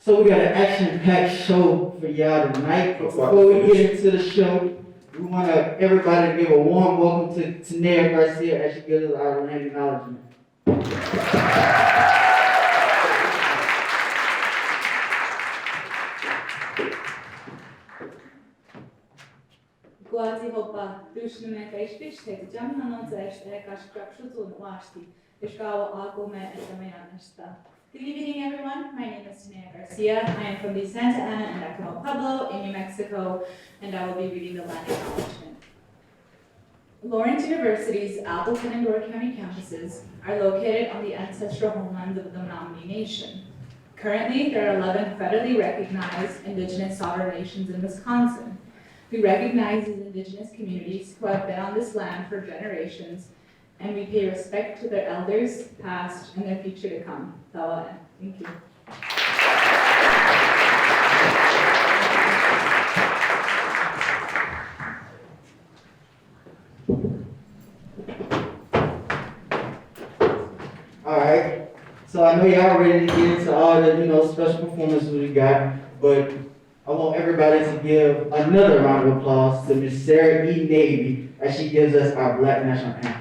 So we got an action-packed show for y'all tonight. But before we get into the show, we want everybody to give a warm welcome to Tanea Garcia as she gives us our land acknowledgement. Glāzi hopa, dušnume ka išpište, jamna noca ešta, kashkrakshutun washti, ishkawa akume estameyanesta. Good evening, everyone. My name is Tanea Garcia. I am from the Santa Ana and Acapulco Pueblo in New Mexico, and I will be reading the land acknowledgement. Lawrence University's Appleton and Door County campuses are located on the ancestral homelands of the Menominee Nation. Currently, there are 11 federally recognized indigenous sovereign nations in Wisconsin, who recognize these indigenous communities who have been on this land for generations, and we pay respect to their elders, past, and their future to come. Tawa. Thank you. All right. So I know y'all ready to get into all the special performances we got, but I want everybody to give another round of applause to Miss Sarah E. Navy as she gives us our Black National Anthem.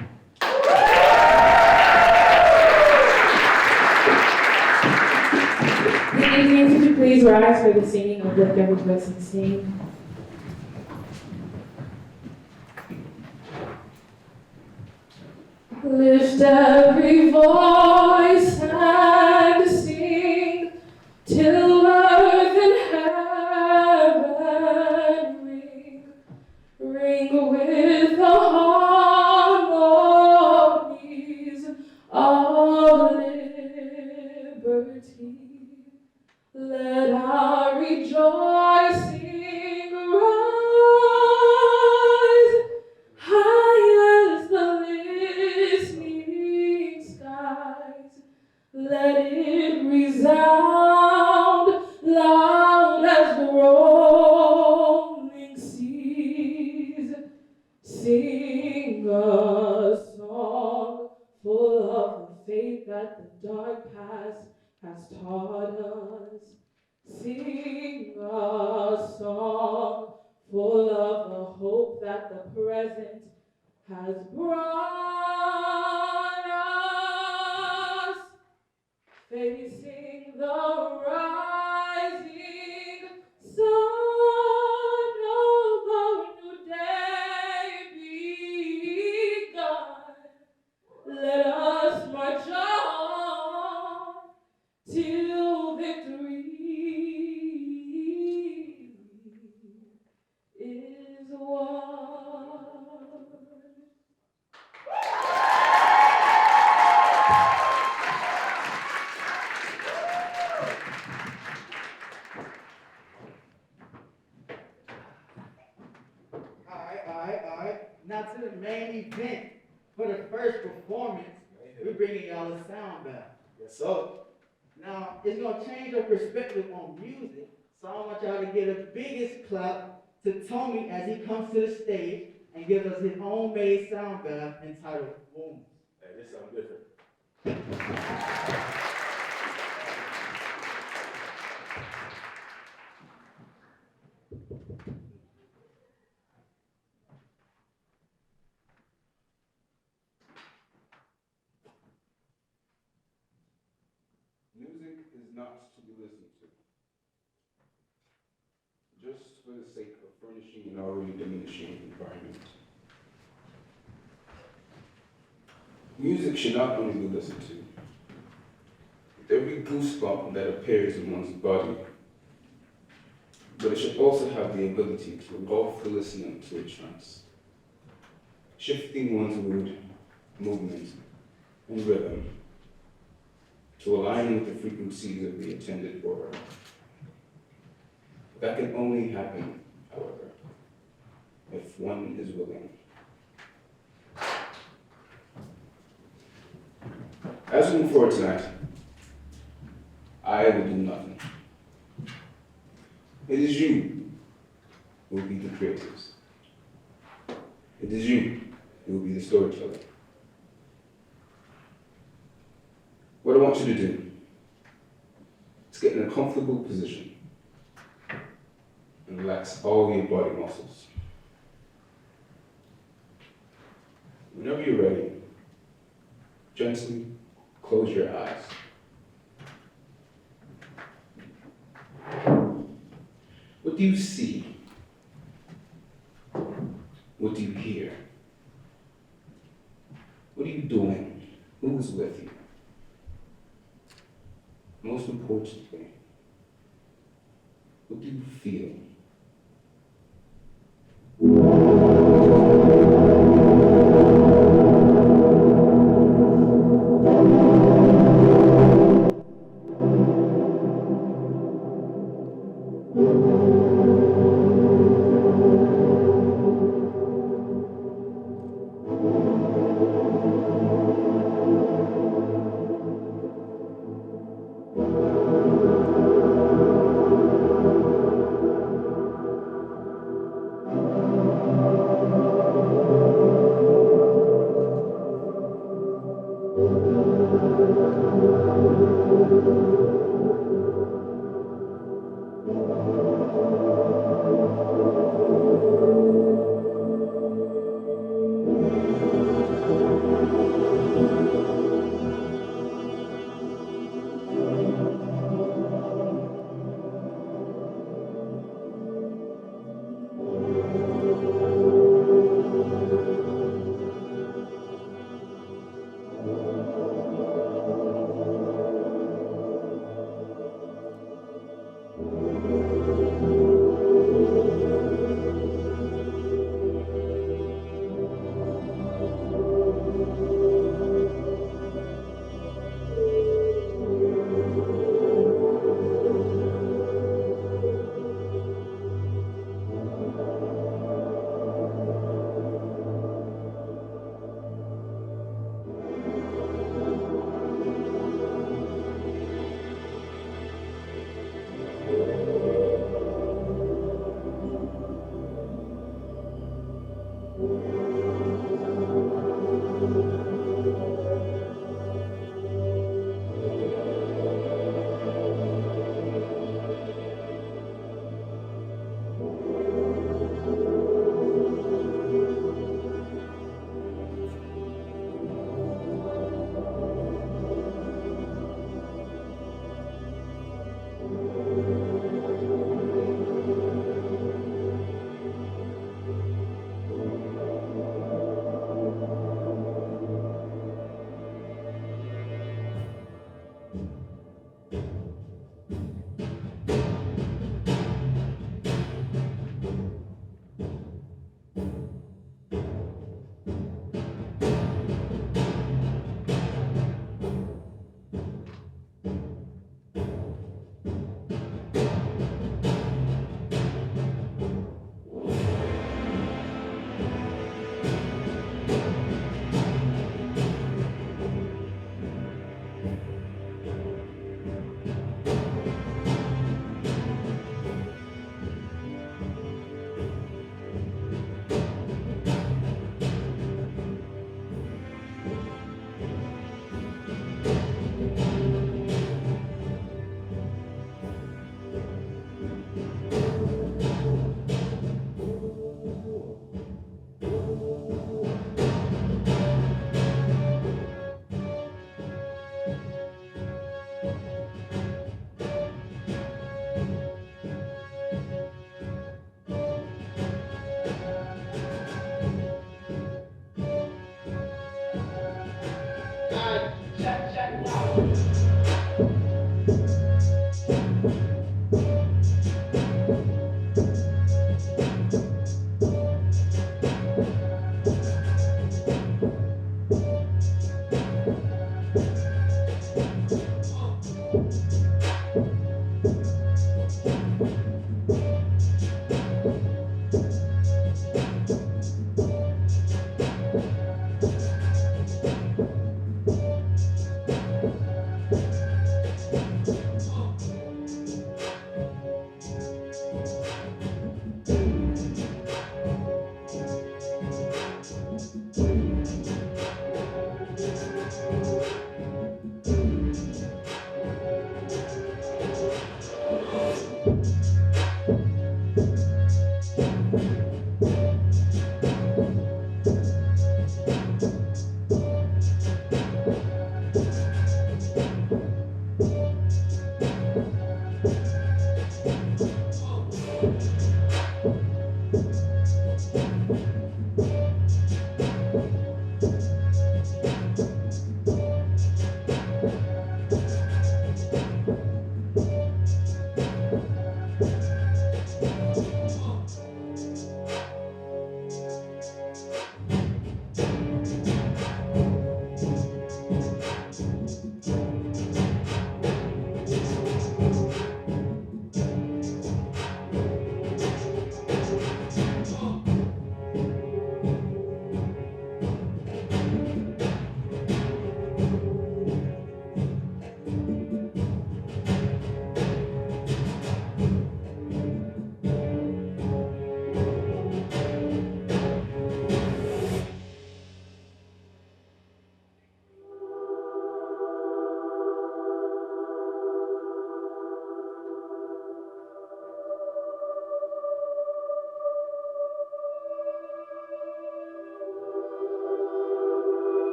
Good evening. Could you please rise for the singing of Lift Every Voice and Sing? Lift every voice and sing till earth and heaven ring with the harmonies of liberty. Let our rejoicing rise high as the listening skies. Let it resound loud as the rolling seas. Sing a song full of the faith that the dark past has taught us. Sing a song full of the hope that the present has brought us. Facing the rising sun of a new day begun. Let us march on till victory is won. All right. Now to the main event. For the first performance, we're bringing y'all a sound back. Yes, sir. Now, it's going to change your perspective on music, so I want y'all to get the biggest clap to Tommy as he comes to the stage and gives us his homemade sound bath entitled Wounds. Hey, this sounds different. Music is not to be listened to, just for the sake of furnishing an already diminishing environment. Music should not only be listened to. With every goosebump that appears in one's body, but it should also have the ability to engulf the listener into a trance, shifting one's mood, movement, and rhythm to align with the frequencies of the intended aura. That can only happen, however, if one is willing. As we move forward tonight, I will do nothing. It is you who will be the creators. It is you who will be the storyteller. What I want you to do is get in a comfortable position and relax all your body muscles. Whenever you're ready, gently close your eyes. What do you see? What do you hear? What are you doing? Who is with you? Most importantly, what do you feel?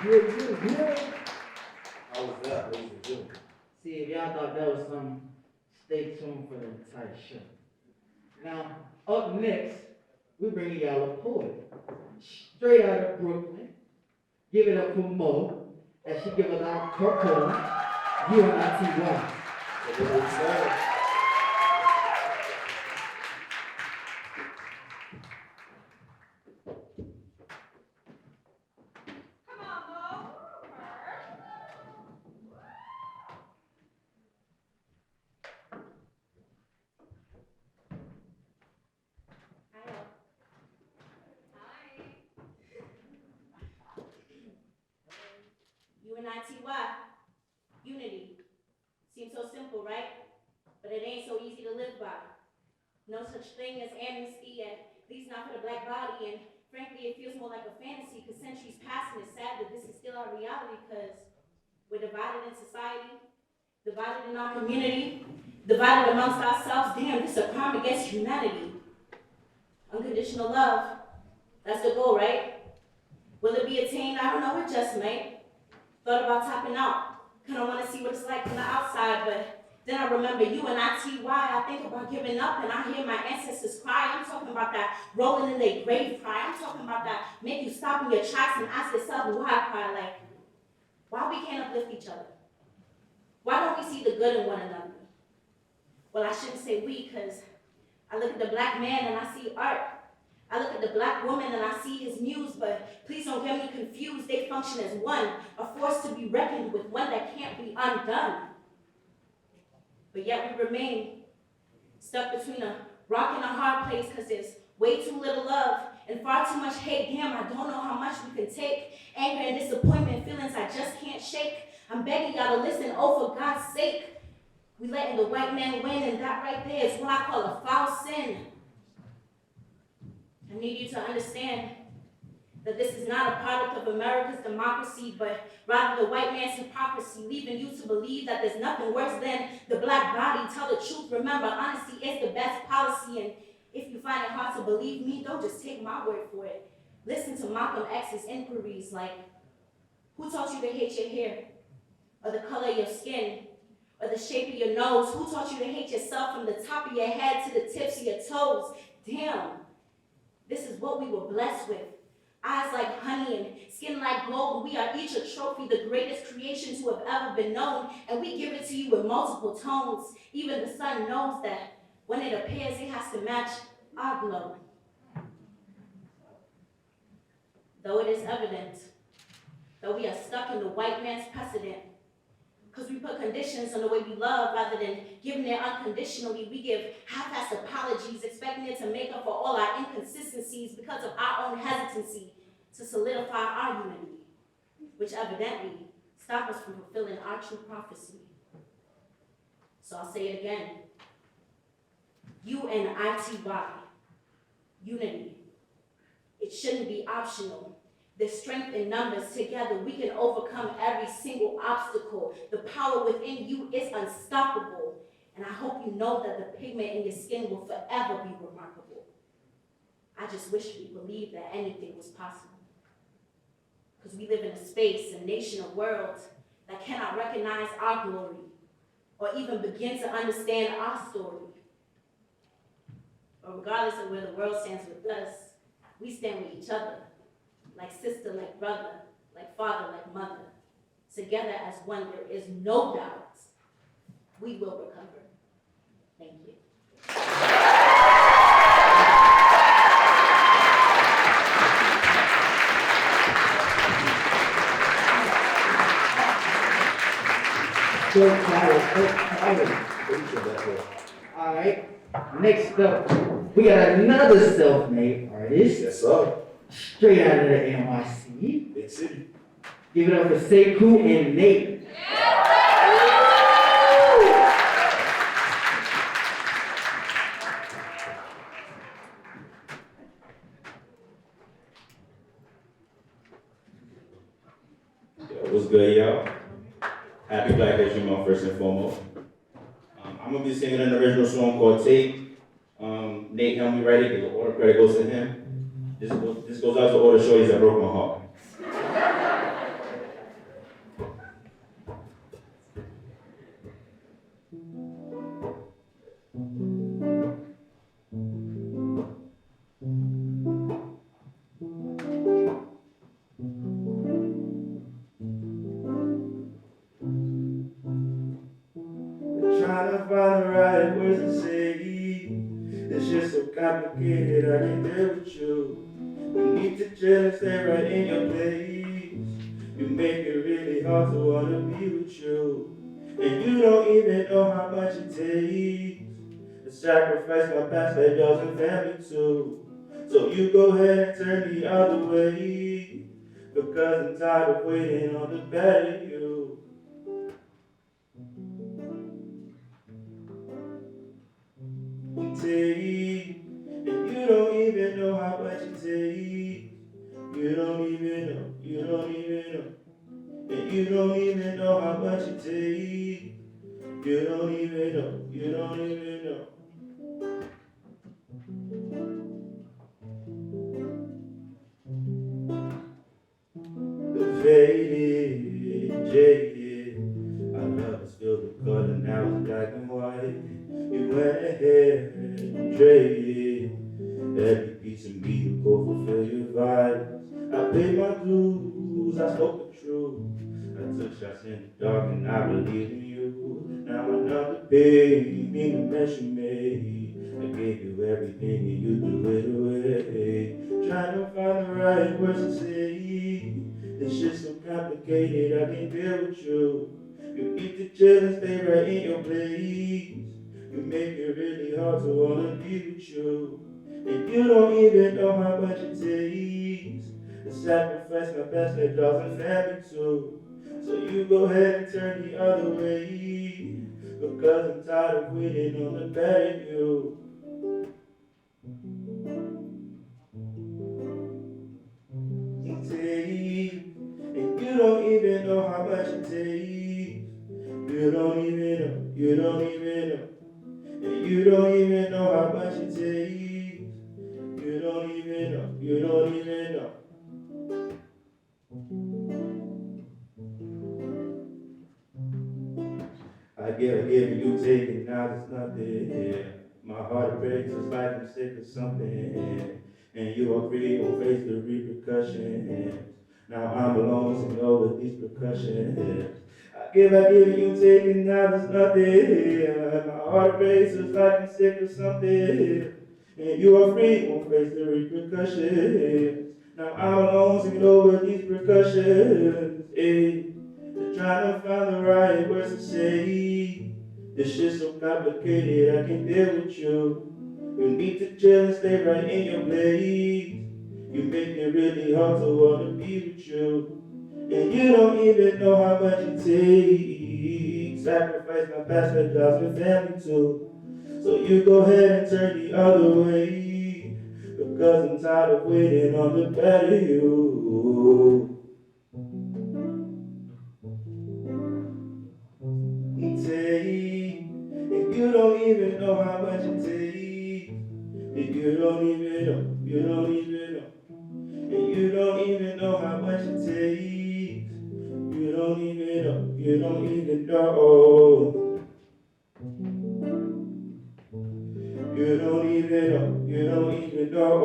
Yeah. How was that, ladies and gentlemen? See, if y'all thought that was something, stay tuned for the entire show. Now, up next, we bring y'all a poet. Straight out of Brooklyn. Give it up for Mo, as she give us our her poem, U.N.I.T.Y. So what we say? U.N.I.T.Y. Unity. Seems so simple, right? But it ain't so easy to live by. No such thing as amnesty, at least not for the black body, and frankly, it feels more like a fantasy, because centuries past, and it's sad that this is still our reality, because we're divided in society, divided in our community, divided amongst ourselves. Damn, this is a crime against humanity. Unconditional love, that's the goal, right? Will it be attained? I don't know, it just may. Thought about tapping out. Kinda wanna see what it's like from the outside, but then I remember U.N.I.T.Y. I think about giving up and I hear my ancestors cry. I'm talking about that rolling in their grave cry. I'm talking about that make you stop in your tracks and ask yourself why cry, like, why we can't uplift each other? Why don't we see the good in one another? Well, I shouldn't say we, because I look at the black man and I see art. I look at the black woman and I see his muse, but please don't get me confused. They function as one, a force to be reckoned with, one that can't be undone. But yet we remain stuck between a rock and a hard place because there's way too little love and far too much hate. Damn, I don't know how much we can take. Anger and disappointment, feelings I just can't shake. I'm begging y'all to listen, oh, for God's sake. We letting the white man win, and that right there is what I call a foul sin. I need you to understand that this is not a product of America's democracy, but rather the white man's hypocrisy, leaving you to believe that there's nothing worse than the black body. Tell the truth, remember, honesty is the best policy, and if you find it hard to believe me, don't just take my word for it. Listen to Malcolm X's inquiries like, who taught you to hate your hair, or the color of your skin, or the shape of your nose? Who taught you to hate yourself from the top of your head to the tips of your toes? Damn, this is what we were blessed with. Eyes like honey and skin like gold. We are each a trophy, the greatest creation to have ever been known, and we give it to you with multiple tones. Even the sun knows that when it appears, it has to match our glow. Though it is evident, though we are stuck in the white man's precedent, because we put conditions on the way we love rather than giving it unconditionally. We give half-assed apologies, expecting it to make up for all our inconsistencies because of our own hesitancy to solidify our unity, which evidently stop us from fulfilling our true prophecy. So I'll say it again. U.N.I.T.Y, unity. It shouldn't be optional. There's strength in numbers. Together we can overcome every single obstacle. The power within you is unstoppable. And I hope you know that the pigment in your skin will forever be remarkable. I just wish we believed that anything was possible. Because we live in a space, a nation, a world that cannot recognize our glory or even begin to understand our story. But regardless of where the world stands with us, we stand with each other. Like sister, like brother, like father, like mother. Together as one, there is no doubt we will recover. Thank you. So tired. All right, next up, we got another self-made artist. Yes, sir. Straight out of the NYC. Big city. Give it up for Sekou and Nate. What's good, y'all? Happy Black History Month, first and foremost. I'm gonna be singing an original song called Take. Nate helped me write it, the order credit goes to him. This goes out to all the shorties that broke my heart. Trying to find the right words to say. It's just so complicated, I can't deal with you. You need to chill and stay right in your place. You make it really hard to wanna be with you. And you don't even know how much it takes to sacrifice my past like yours and family too. So you go ahead and turn the other way, because I'm tired of waiting on the better you. Take, and you don't even know how much it takes. You don't even know, you don't even know. And you don't even know how much it takes. You don't even know, you don't even know. Faded, jaded, our love is filled with color, now it's black and white. You went ahead and traded every piece of me to go fulfill your vibes. I paid my dues, I spoke the truth. I took shots in the dark and I believed in you. Now another big in the mess you made. I gave you everything and you threw it away. Trying to find the right words to say. It's just so complicated, I can't deal with you. You need to chill and stay right in your place. You make it really hard to wanna be with you. And you don't even know how much it takes to sacrifice my best friend, dogs, and family too. So you go ahead and turn the other way, because I'm tired of waiting on the better you. It takes, and you don't even know how much it takes. You don't even know, you don't even know, and you don't even know how much it takes. You don't even know, you don't even know. I give, and you take, and now there's nothing here. My heart breaks, it's like I'm sick of something. And you are free, won't face the repercussions. Now I'm alone, singing over these percussions. I give, and you take, and now there's nothing here. My heart breaks, it's like I'm sick of something. And you are free, won't face the repercussions. Now I'm alone, singing over these percussions. Hey. Trying to find the right words to say. This shit's so complicated, I can't deal with you. You need to chill and stay right in your place. You make it really hard to wanna be with you. And you don't even know how much it takes. Sacrifice my past, my jobs, and family too. So you go ahead and turn the other way, because I'm tired of waiting on the better you. Take, and you don't even know how much it takes. And you don't even know, you don't even know, and you don't even know how much it takes. You don't even know, you don't even know. You don't even know, you don't even know.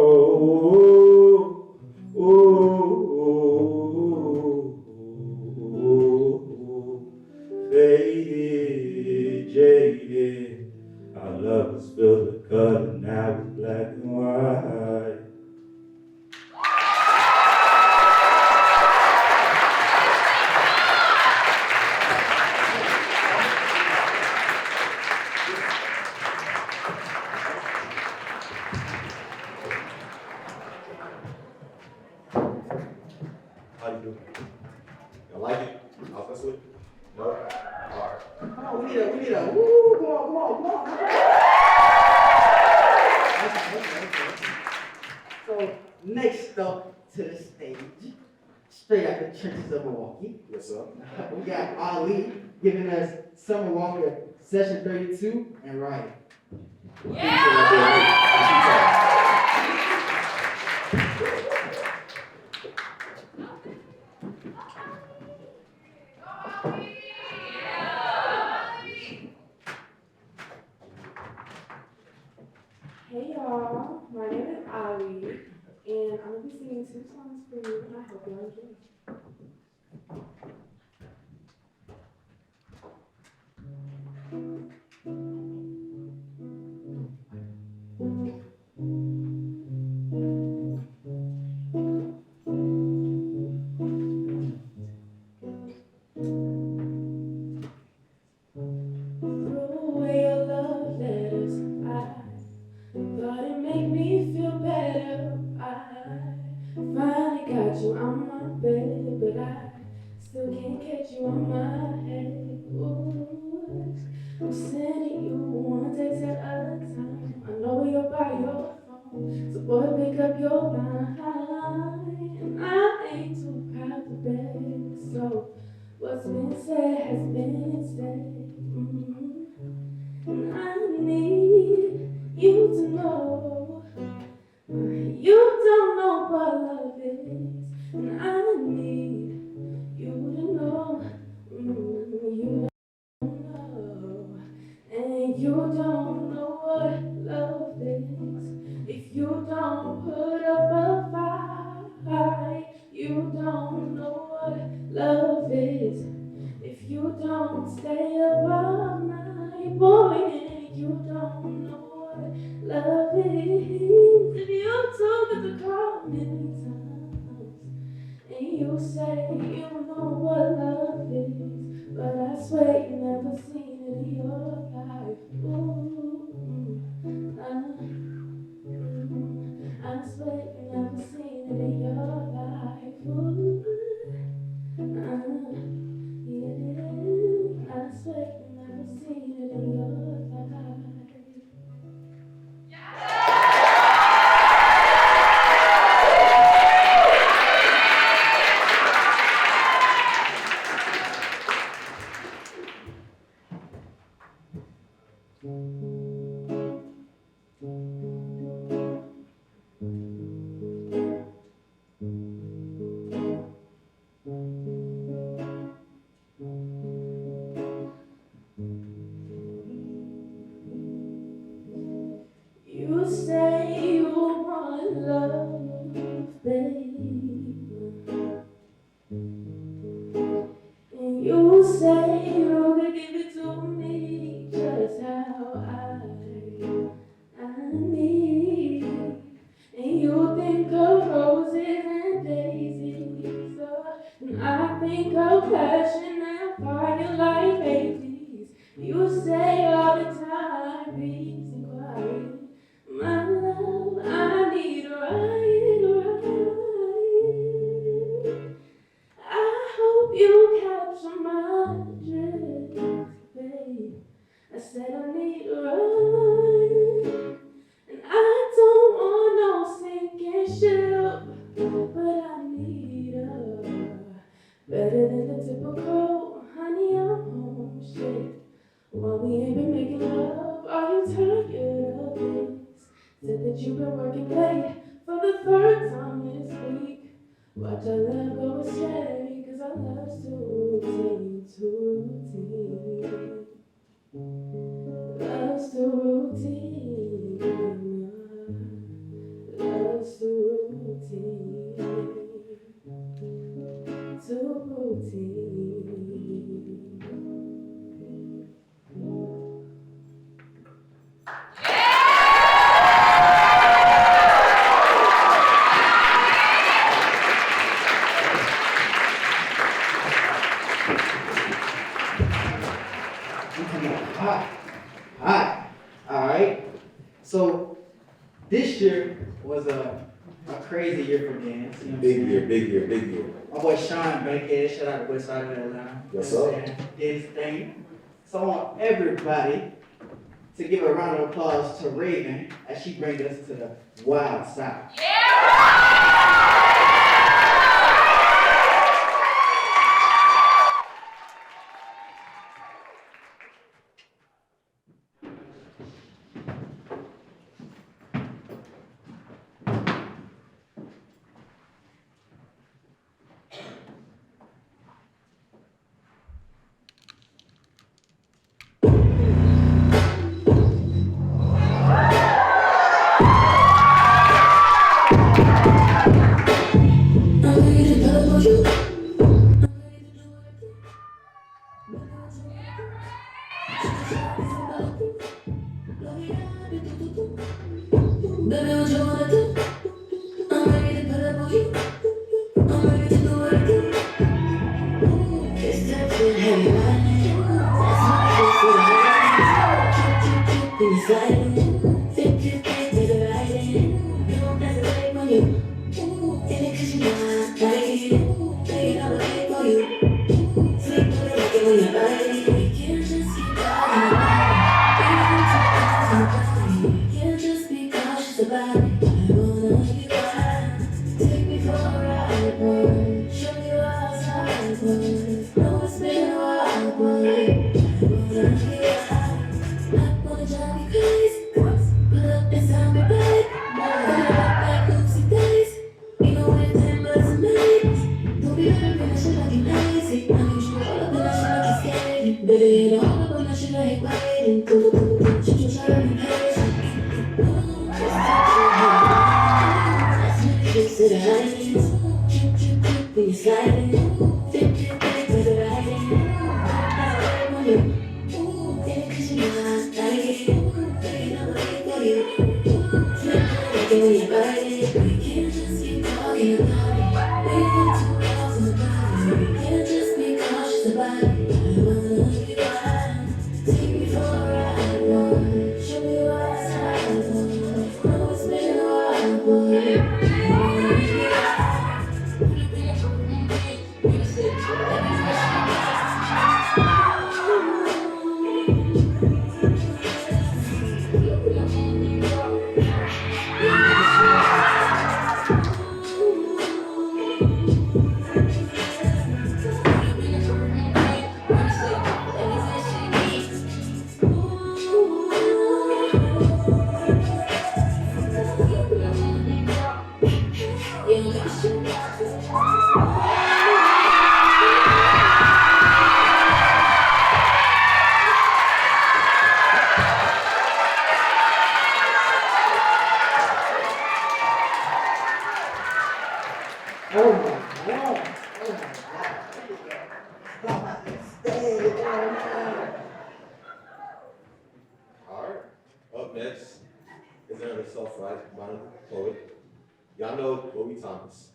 Faded, jaded. Our love was filled with color, now it's black and white. How you doing? You like it? I'll mess with it? No? Alright. Come on, we need a, woo, come on. So next up to the stage, straight out the churches of Milwaukee, Yes, sir. we got Ali giving us Summer Walker Session 32 and Riot. Hey y'all, my name is Ali, and I'm gonna be singing 2 songs for you, and I hope y'all enjoy. Throw away your love letters, thought it made me feel better. I finally got you on my bed, but I still can't catch you on my head. Ooh, I'm sending you one text at a time. I know you're by your phone, so boy, pick up your line. And I ain't too proud to beg, so what's been said has been said. And I need you to know you don't know what love is. And I need you to know you don't know. And you don't know what love is if you don't put up a fight. You don't know what love is if you don't stay up all night, boy. And you don't know what love is if you took it to call many times. And you say you know what love is, but I swear you never seen it in your life. Ooh. seen it in your life. You say you want love, babe. And you say you could give it to me just how I need. And you think of roses and daisies, and I think of passion and fire like Hades. You say all the time, peace and quiet. My love, I need right. I hope you capture my drift, babe. I said I need right. And I don't want no sinking ship, but I need her better than the typical. Honey, I'm homesick. While we ain't been making love, are you tired of this? Said that you've been working late for the third time this week. Watch our love go astray, 'cause our love's too routine, too routine. Love's too routine. Love's too routine. Too routine. Hot. All right. So this year was a crazy year for dance. You know what I'm saying? Big year. My boy Sean Bankhead, shout out to West Side of Atlanta. Yes, You know what sir. I'm saying? Did his thing. So I want everybody to give a round of applause to Raven as she brings us to the Wild Side. Show me next is another self-write by the poet. Y'all know Chloe Thomas,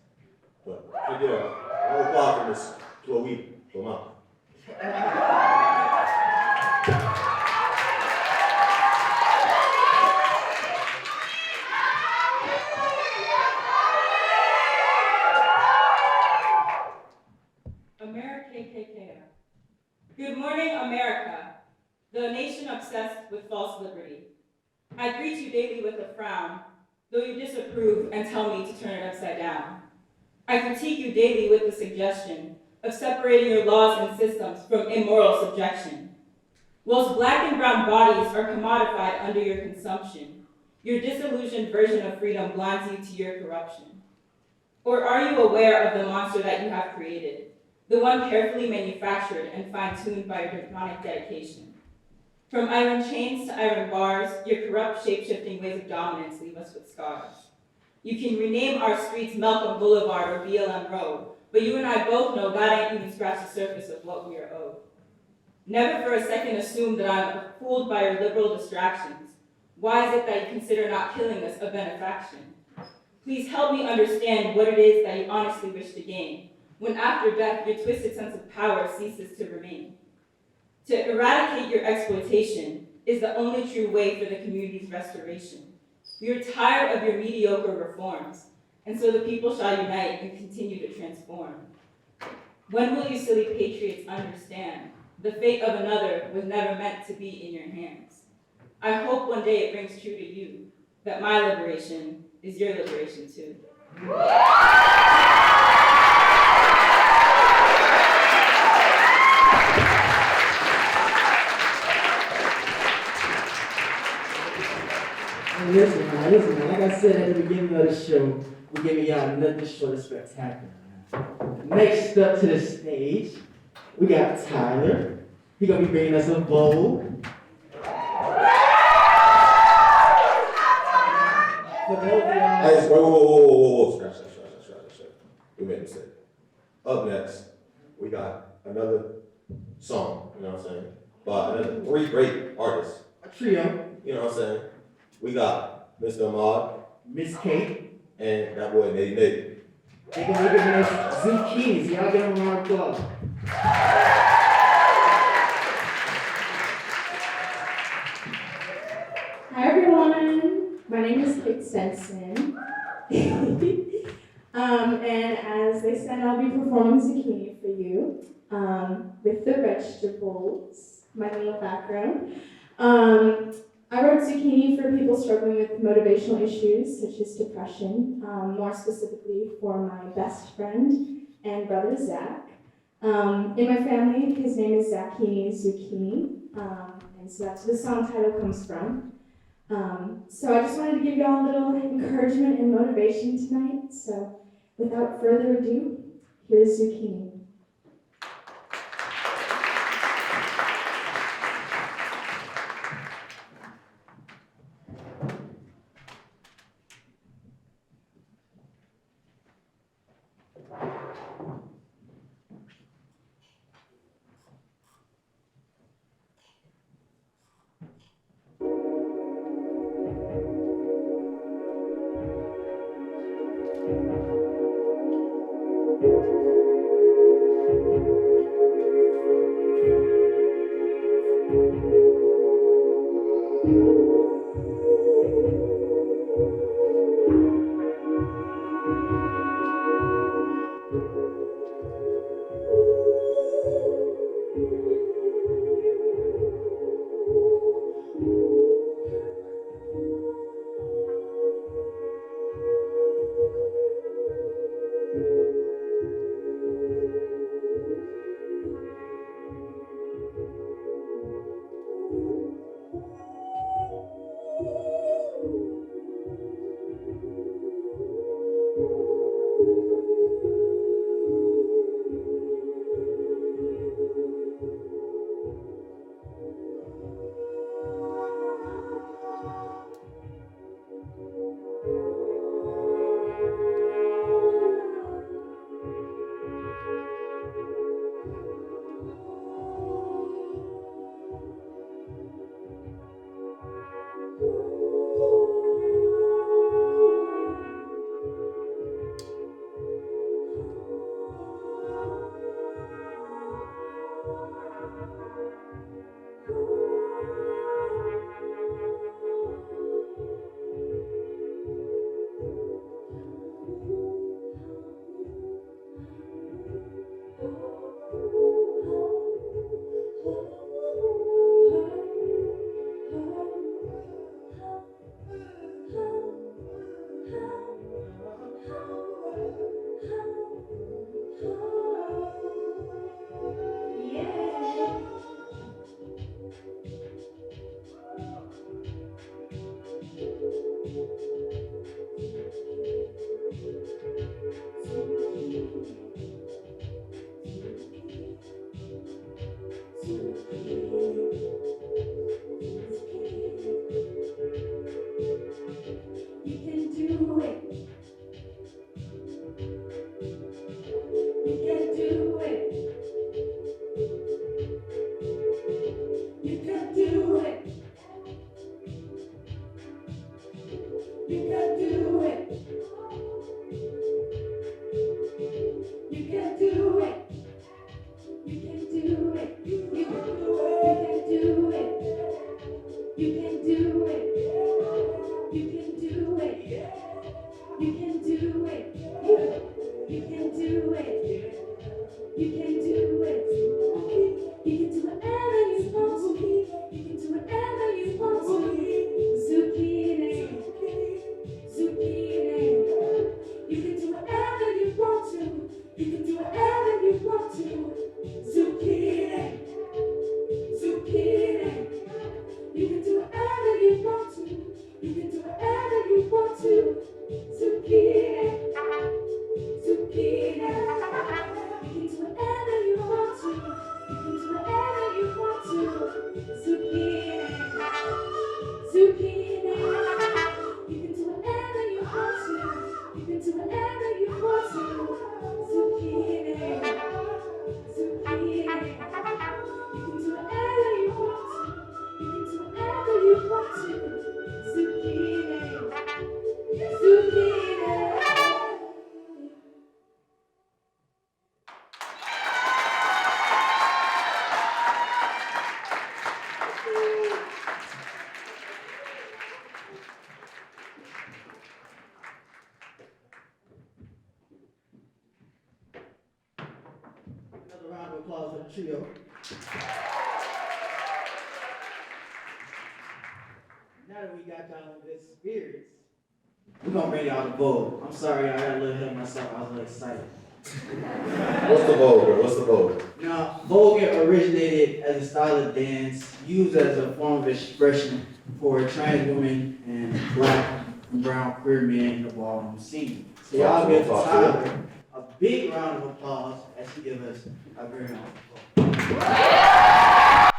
but check it out. I will apply for Miss Chloe Thomas. Good morning, America, the nation obsessed with false liberty. I greet you daily with a frown, though you disapprove and tell me to turn it upside down. I critique you daily with the suggestion of separating your laws and systems from immoral subjection. Whilst black and brown bodies are commodified under your consumption, your disillusioned version of freedom blinds you to your corruption. Or are you aware of the monster that you have created? The one carefully manufactured and fine-tuned by your demonic dedication. From iron chains to iron bars, your corrupt, shape-shifting ways of dominance leave us with scars. You can rename our streets Malcolm Boulevard or BLM Road, but you and I both know God ain't even scratched the surface of what we are owed. Never for a second assume that I'm fooled by your liberal distractions. Why is it that you consider not killing us a benefaction? Please help me understand what it is that you honestly wish to gain, when after death your twisted sense of power ceases to remain. To eradicate your exploitation is the only true way for the community's restoration. We are tired of your mediocre reforms, and so the people shall unite and continue to transform. When will you silly patriots understand the fate of another was never meant to be in your hands? I hope one day it rings true to you that my liberation is your liberation too. Listen, man. Like I said at the beginning of the show, we're giving y'all nothing short of spectacular. Next up to the stage, we got Tyler. He's gonna be bringing us a bowl. For those of y'all. Hey, whoa. Scratch. We made a mistake. Up next, we got another song, you know what I'm saying? By another 3 great artists. A trio. You know what I'm saying? We got Mr. Ahmad, Miss Kate. and that boy Nate Nate. They're gonna be giving us zucchinis. Y'all give them a round of applause. Hi everyone, my name is Kate Stenson. And as they said, I'll be performing zucchini for you with the vegetables, my little background. I wrote zucchini for people struggling with motivational issues such as depression, more specifically for my best friend and brother Zach. In my family, his name is Zachini Zucchini, and so that's where the song title comes from. So I just wanted to give you all a little encouragement and motivation tonight. So without further ado, here's Zucchini. trio. Now that we got y'all in good spirits, we're gonna bring y'all the Vogue. I'm sorry, I got a little ahead of myself. I was a little excited. What's the Vogue, girl? What's the Vogue? Now, Vogue originated as a style of dance used as a form of expression for trans women and black and brown queer men in the ballroom scene. So y'all give Tyler a big round of applause as he gives us a very round of applause.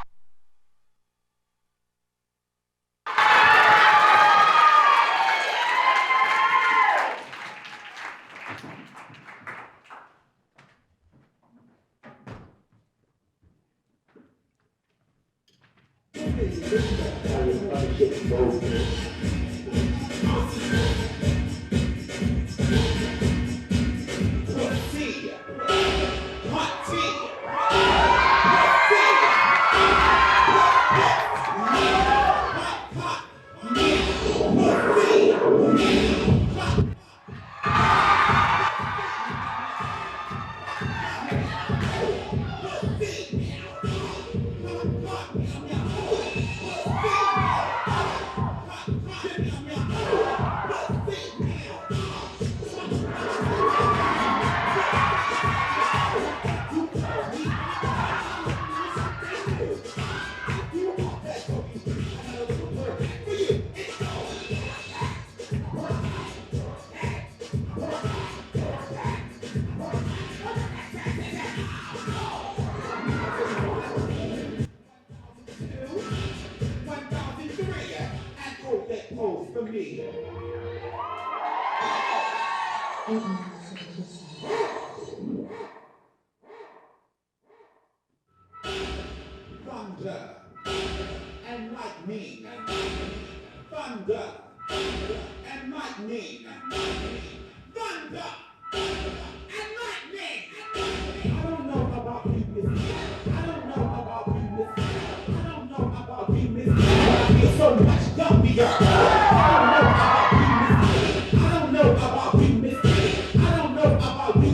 Thunder and lightning. Thunder and lightning. Thunder and lightning. I don't know about you, Miss. I don't know about you, Miss. I don't know about you, Miss. I feel so much dumpier. I don't know about you, Miss. I don't know about you, Miss.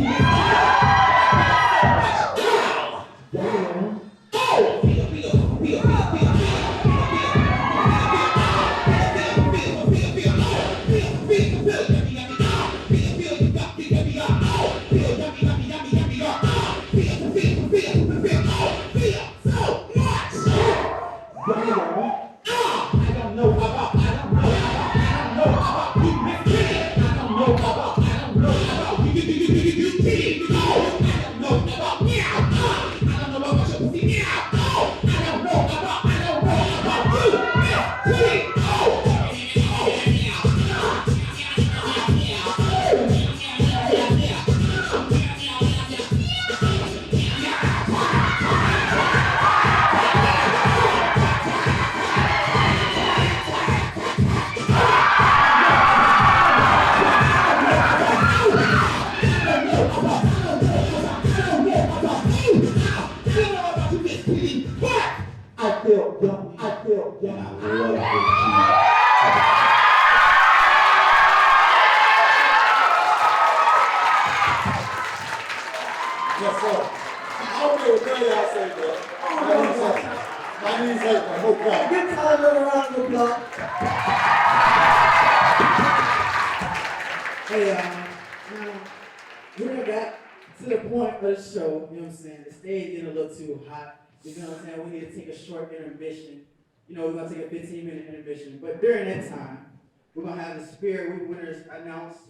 Intermission. You know, we're gonna take a 15-minute intermission. But during that time, we're gonna have the Spirit Week winners announced,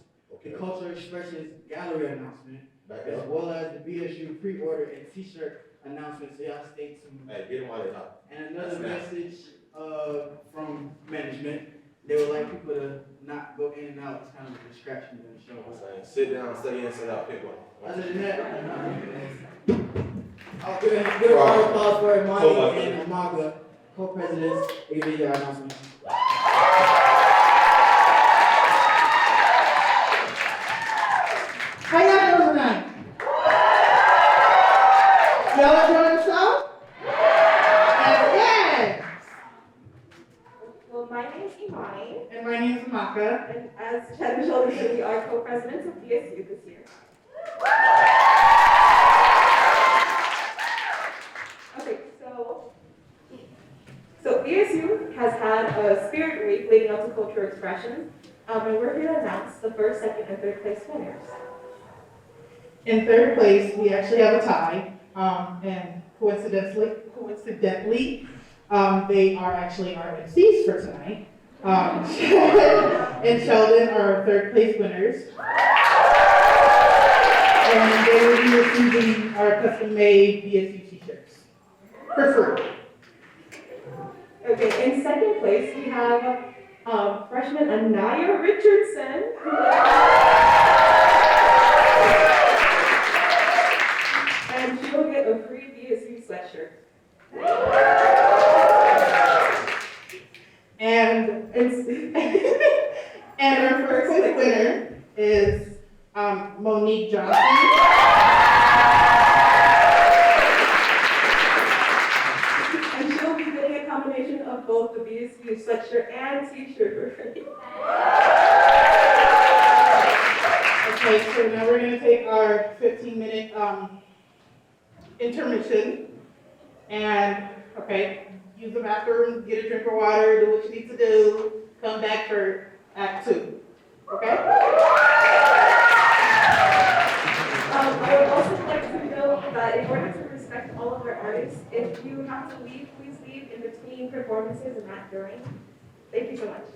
the Cultural Expressions Gallery announcement, as well as the BSU pre-order and T-shirt announcement. So y'all stay tuned. Hey, get them while they're hot. And another message from management. They would like people to not go in and out. It's kind of a distraction in the show. Sit down, stay in, sit out, pick one. Other than that, I'll give a round of applause for Imani and Amaga, co-presidents. They give you your announcement. How y'all doing tonight? Y'all enjoying the show? Yes. Well, my name is Imani. And my name is Amaka. And as Chad and Sheldon said, we are co-presidents of BSU this year. So BSU has had a spirit week leading up to cultural expression, and we're here to announce the first, second, and third place winners. In third place, we actually have a tie, and coincidentally, they are actually our MCs for tonight. And Sheldon are our third place winners. And they will be receiving our custom-made BSU t-shirts for free. Okay, in second place, we have freshman Anaya Richardson. And she will get a free BSU sweatshirt. And our first place winner is Monique Johnson. And she'll be getting a combination of both the BSU sweatshirt and t-shirt for free. Okay, so now we're going to take our 15-minute intermission. And, okay, use the bathroom, get a drink of water, do what you need to do, come back for Act 2. Okay? I would also like to note that in order to respect all of our artists, if you have to leave, please leave in between performances and not during. Thank you so much.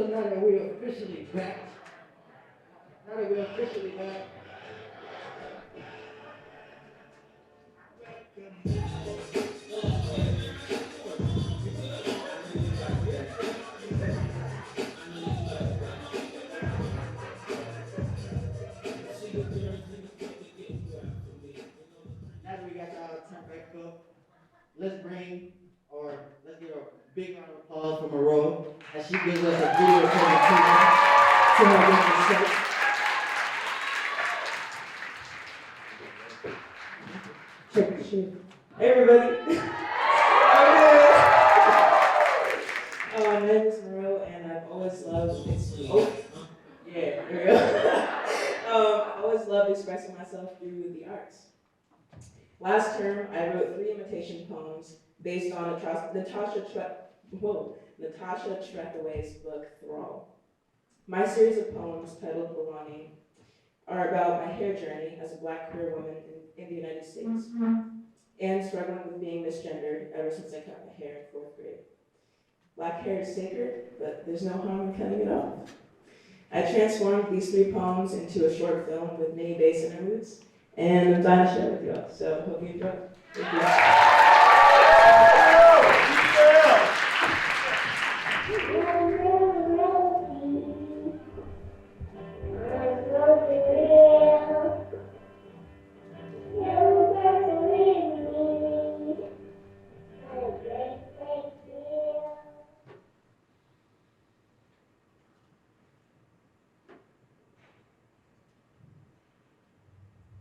So now that we're officially back, now that we got y'all turned back up, let's give a big round of applause for Monroe as she gives us a video presentation to her with the Check. Hey everybody. My name is Monroe and I've always loved I always loved expressing myself through the arts. Last term, I wrote 3 imitation poems based on Natasha Trethewey's book, Thrall. My series of poems, titled Belonging, are about my hair journey as a Black queer woman in the United States, and struggling with being misgendered ever since I cut my hair in 4th grade. Black hair is sacred, but there's no harm in cutting it off. I transformed these 3 poems into a short film with many bass interludes, and I'm dying to share with y'all, so hope you enjoy. Thank you.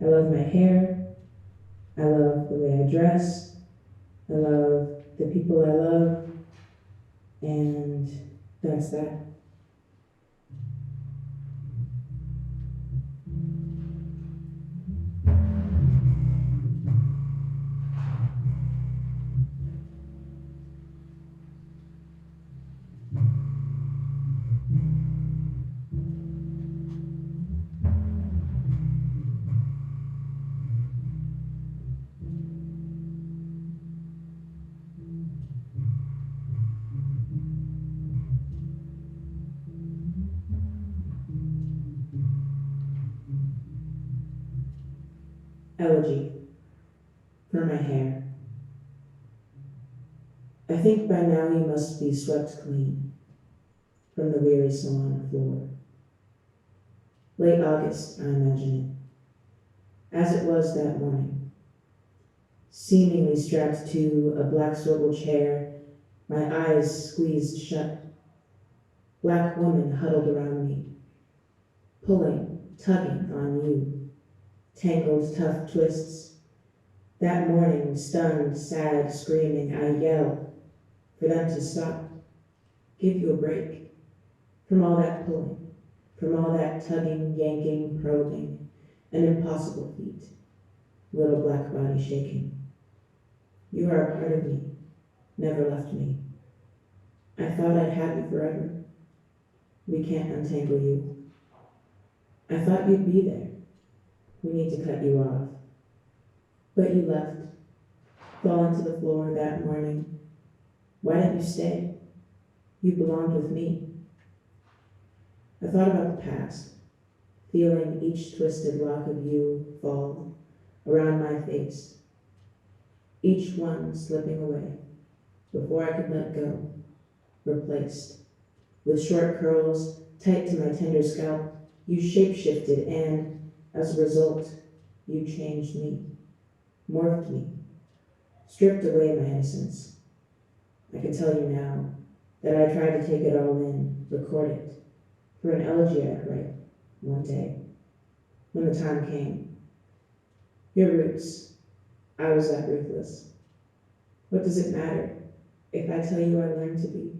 I love my hair, I love the way I dress, I love the people I love, and that's that. Elegy for my hair. I think by now you must be swept clean from the weary salon floor. Late August, I imagine it, as it was that morning. Seemingly strapped to a black swivel chair, my eyes squeezed shut. Black woman huddled around me, pulling, tugging on you. Tangled, tough twists. That morning, stunned, sad, screaming, I yell for them to stop, give you a break from all that pulling, from all that tugging, yanking, probing, an impossible feat, little black body shaking. You are a part of me, never left me. I thought I'd have you forever. We can't untangle you. I thought you'd be there. We need to cut you off. But you left, falling to the floor that morning. Why didn't you stay? You belonged with me. I thought about the past, feeling each twisted lock of you fall around my face, each one slipping away before I could let go, replaced. With short curls tight to my tender scalp, you shape-shifted and, as a result, you changed me, morphed me, stripped away my innocence. I can tell you now that I tried to take it all in, record it, for an elegy I'd write one day, when the time came. Your roots, I was that ruthless. What does it matter if I tell you I learned to be?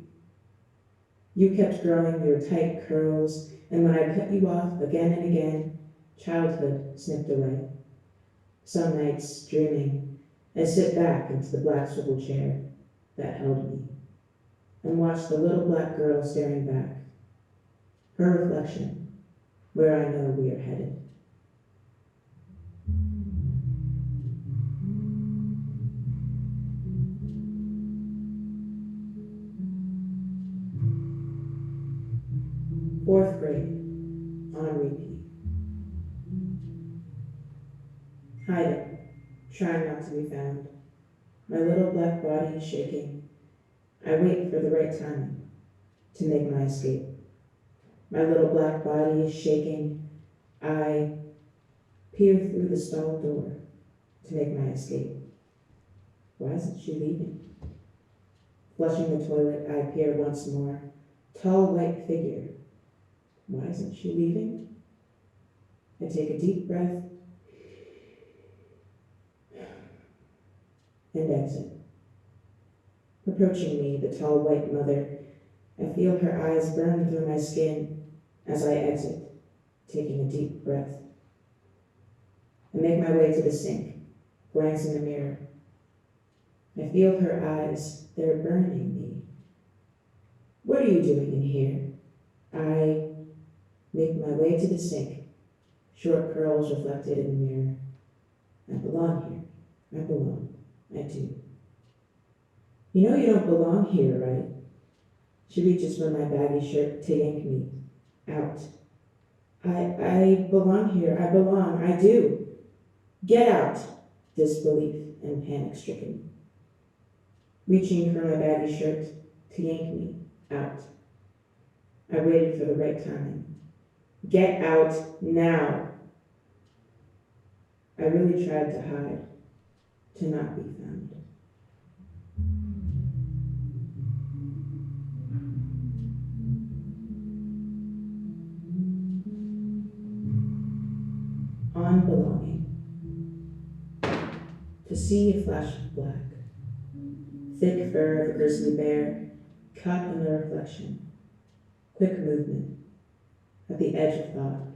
You kept growing your tight curls, and when I cut you off again and again, childhood snipped away. Some nights, dreaming, I sit back into the black swivel chair that held me and watch the little black girl staring back, her reflection, where I know we are headed. 4th grade, on repeat. Hiding, trying not to be found. My little black body shaking. I wait for the right time to make my escape. My little black body is shaking. I peer through the stall door to make my escape. Why isn't she leaving? Flushing the toilet, I peer once more. Tall white figure. Why isn't she leaving? I take a deep breath and exit. Approaching me, the tall white mother, I feel her eyes burn through my skin as I exit, taking a deep breath. I make my way to the sink, glance in the mirror. I feel her eyes, they're burning me. What are you doing in here? I make my way to the sink, short curls reflected in the mirror. I belong here. I belong. I do. You know you don't belong here, right? She reaches for my baggy shirt to yank me out. I belong here. I belong. I do. Get out. Disbelief and panic stricken. Reaching for my baggy shirt to yank me out. I waited for the right time. Get out now. I really tried to hide, to not be found. On belonging. To see a flash of black. Thick fur of a grizzly bear, caught in the reflection. Quick movement, at the edge of thought,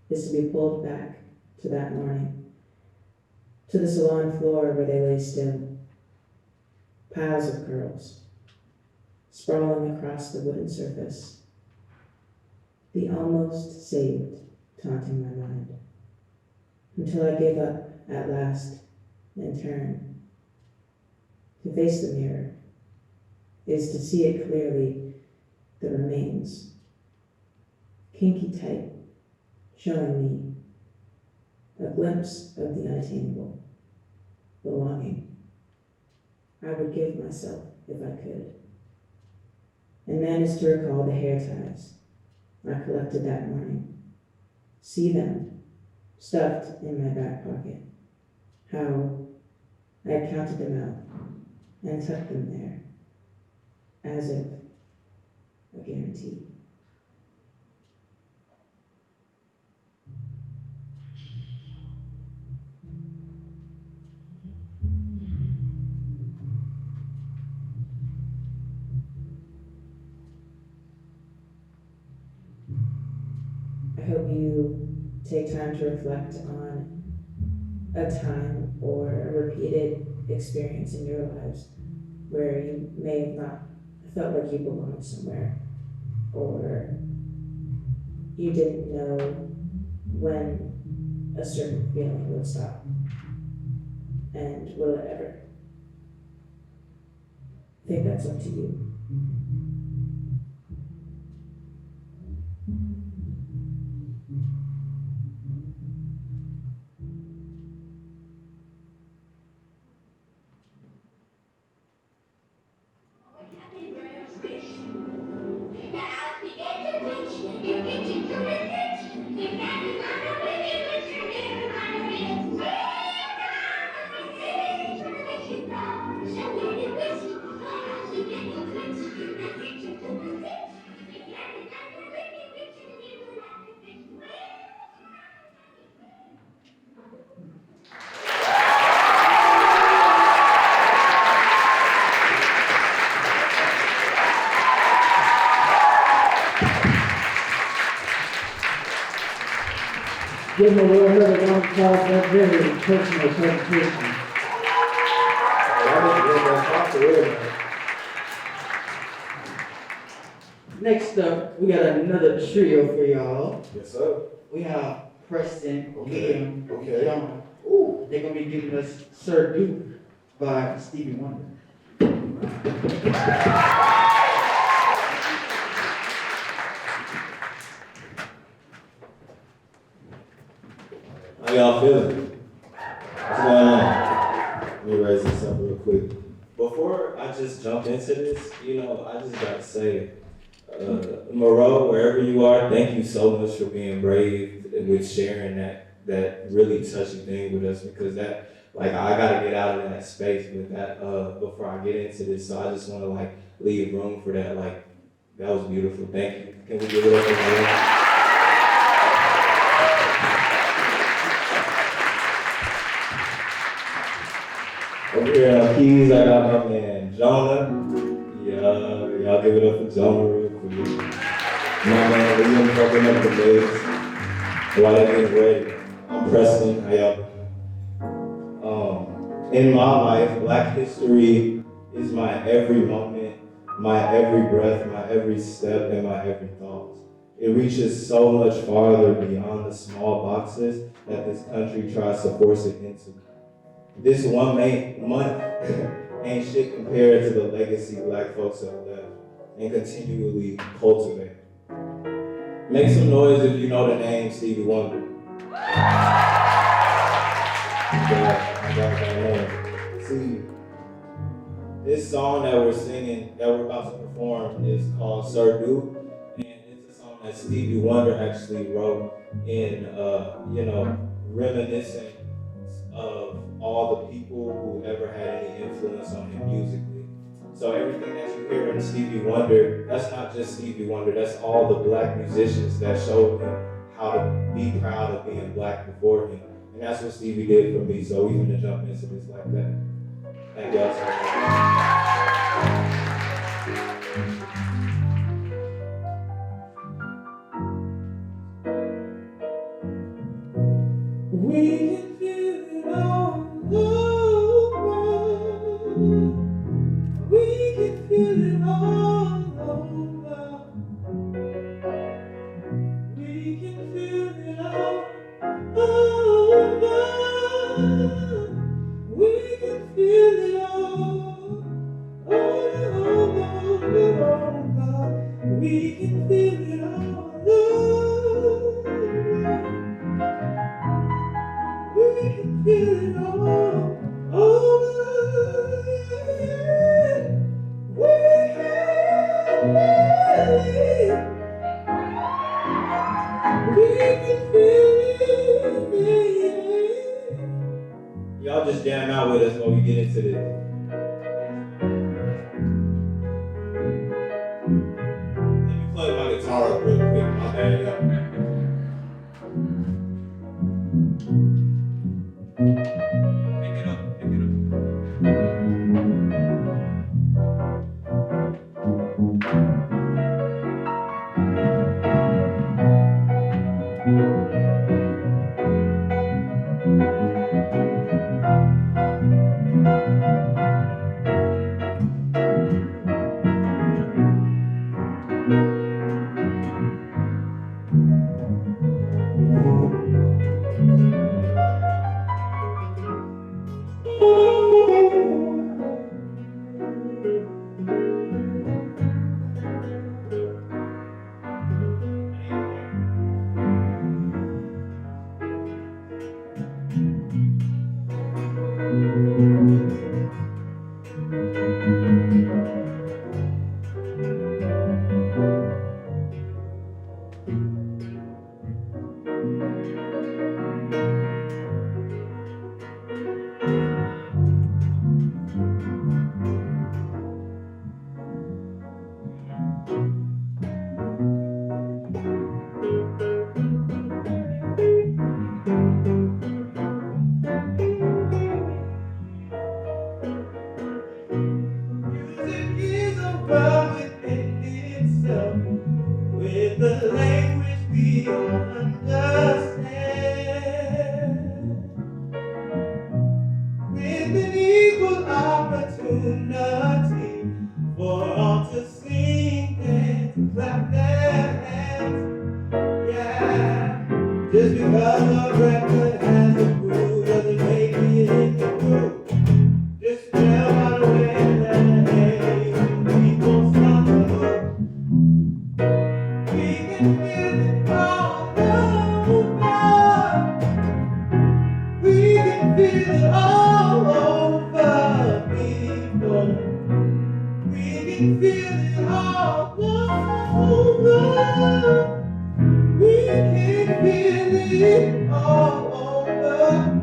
is to be pulled back to that morning, to the salon floor where they lay still. Piles of curls, sprawling across the wooden surface. The almost saved, taunting my mind, until I gave up at last and turned. To face the mirror is to see it clearly, the remains. Kinky tight, showing me a glimpse of the unattainable, belonging. I would give myself if I could. And then is to recall the hair ties I collected that morning. See them stuffed in my back pocket. How I had counted them out and tucked them there, as if a guarantee. I hope you take time to reflect on a time or a repeated experience in your lives where you may have not felt like you belonged somewhere, or you didn't know when a certain feeling would stop. And will it ever? I think that's up to you. Give them a little bit of round of applause for that very personal presentation. Next up, we got another trio for y'all. Yes, sir. We have Preston, Cam, Okay. John. Ooh, they're gonna be giving us Sir Duke by Stevie Wonder. y'all feeling? What's going on? Let me raise this up real quick. Before I just jump into this, I just gotta say, Moreau, wherever you are, thank you so much for being brave with sharing that really touchy thing with us, because that, I gotta get out of that space with that before I get into this. So I just wanna leave room for that. That was beautiful. Thank you. Can we give it up for Moreau? Over here on keys, I got my man Jonah. Yeah, y'all give it up for Jonah real quick. My man Liam fucking up the bass while they getting ready. I'm Preston. How y'all? In my life, Black history is my every moment, my every breath, my every step, and my every thought. It reaches so much farther beyond the small boxes that this country tries to force it into. This one month ain't shit compared to the legacy Black folks have left and continually cultivate. Make some noise if you know the name Stevie Wonder. See, this song that we're singing, that we're about to perform, is called Sir Do, and it's a song that Stevie Wonder actually wrote in, reminiscing of all the people who ever had any influence on him musically. So everything that you hear in Stevie Wonder, that's not just Stevie Wonder, that's all the Black musicians that showed him how to be proud of being Black before him. And that's what Stevie did for me, so we're gonna jump into this like that. Thank y'all so much. We can feel it all over. We can feel it all over. We can feel it all over. We can feel it all over. We can feel it all over. We can feel it all over. We can feel it. Y'all just jam out with us while we get into this. Let me play my guitar up real quick. My bad, y'all. can feel it all over.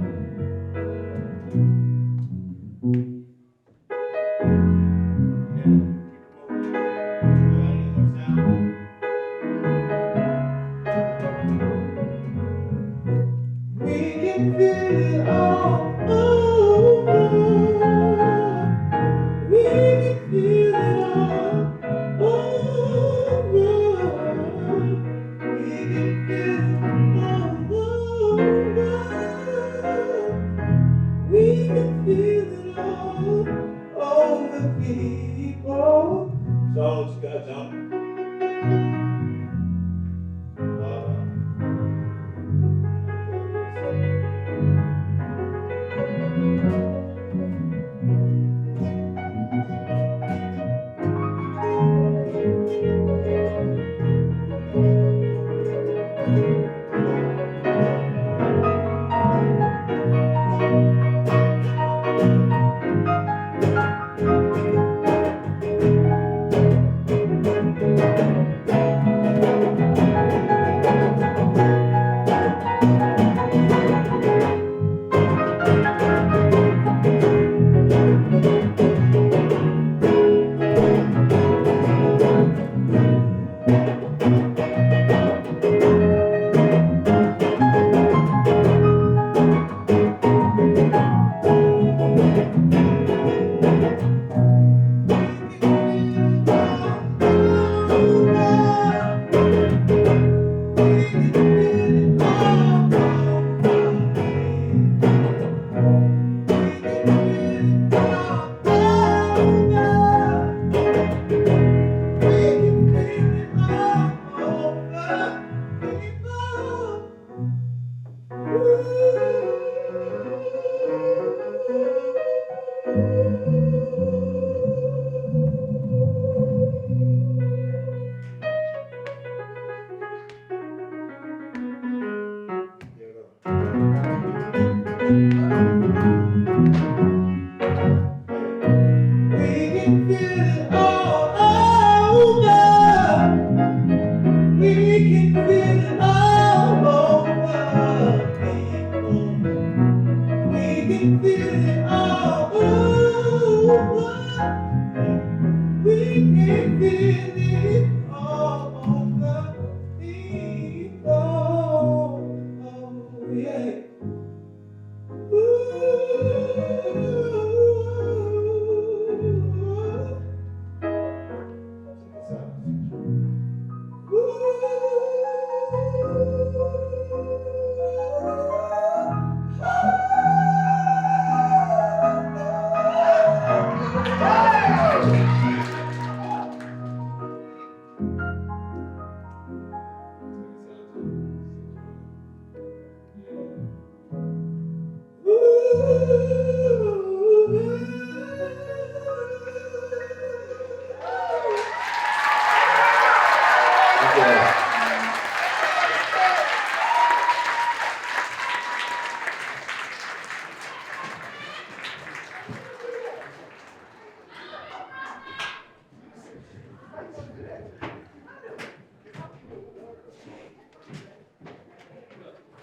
We can feel it all over. We can feel it all over. We can feel it all over. We can feel it all over people. So what you got, John?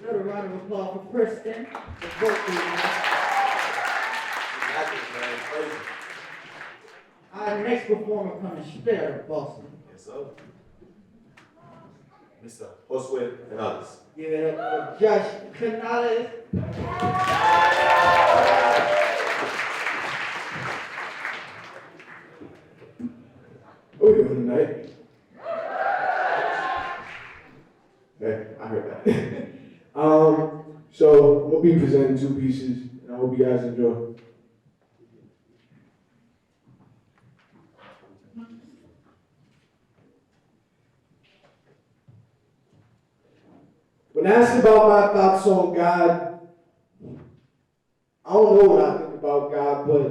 Another round of applause for Preston. The vocal. Our next performer coming straight out of Boston. Yes, sir. Mr. Josue Canales. Give it up for Josh Canales. What are we doing tonight? Okay, I heard that. So we'll be presenting two pieces, and I hope you guys enjoy. When asked about my thoughts on God, I don't know what I think about God, but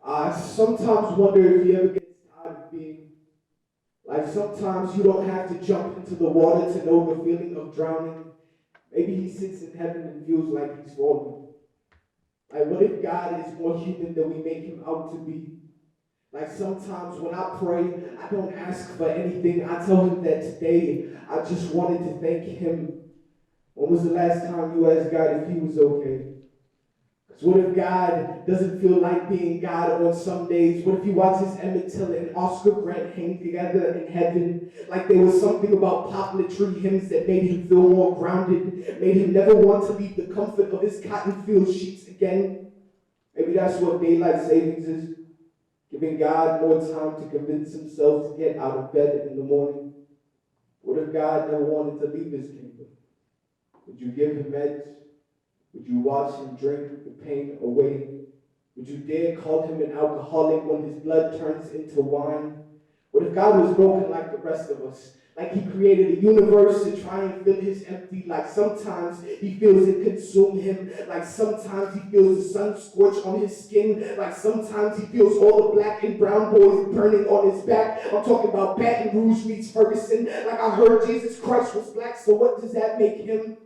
I sometimes wonder if he ever gets tired of being, like sometimes you don't have to jump into the water to know the feeling of drowning. Maybe he sits in heaven and feels like he's falling. Like what if God is more human than we make him out to be? Like sometimes when I pray, I don't ask for anything. I tell him that today I just wanted to thank him. When was the last time you asked God if he was okay? Because what if God doesn't feel like being God on some days? What if he watches Emmett Till and Oscar Grant hang together in heaven? Like there was something about poplar tree hymns that made him feel more grounded, made him never want to leave the comfort of his cotton field sheets again. Maybe that's what daylight savings is. Giving God more time to convince himself to get out of bed in the morning. What if God never wanted to leave his kingdom? Would you give him meds? Would you watch him drink the pain away? Would you dare call him an alcoholic when his blood turns into wine? What if God was broken like the rest of us? Like he created a universe to try and fill his empty. Like sometimes he feels it consume him. Like sometimes he feels the sun scorch on his skin. Like sometimes he feels all the black and brown boys burning on his back. I'm talking about Baton Rouge meets Ferguson. Like I heard Jesus Christ was black, so what does that make him?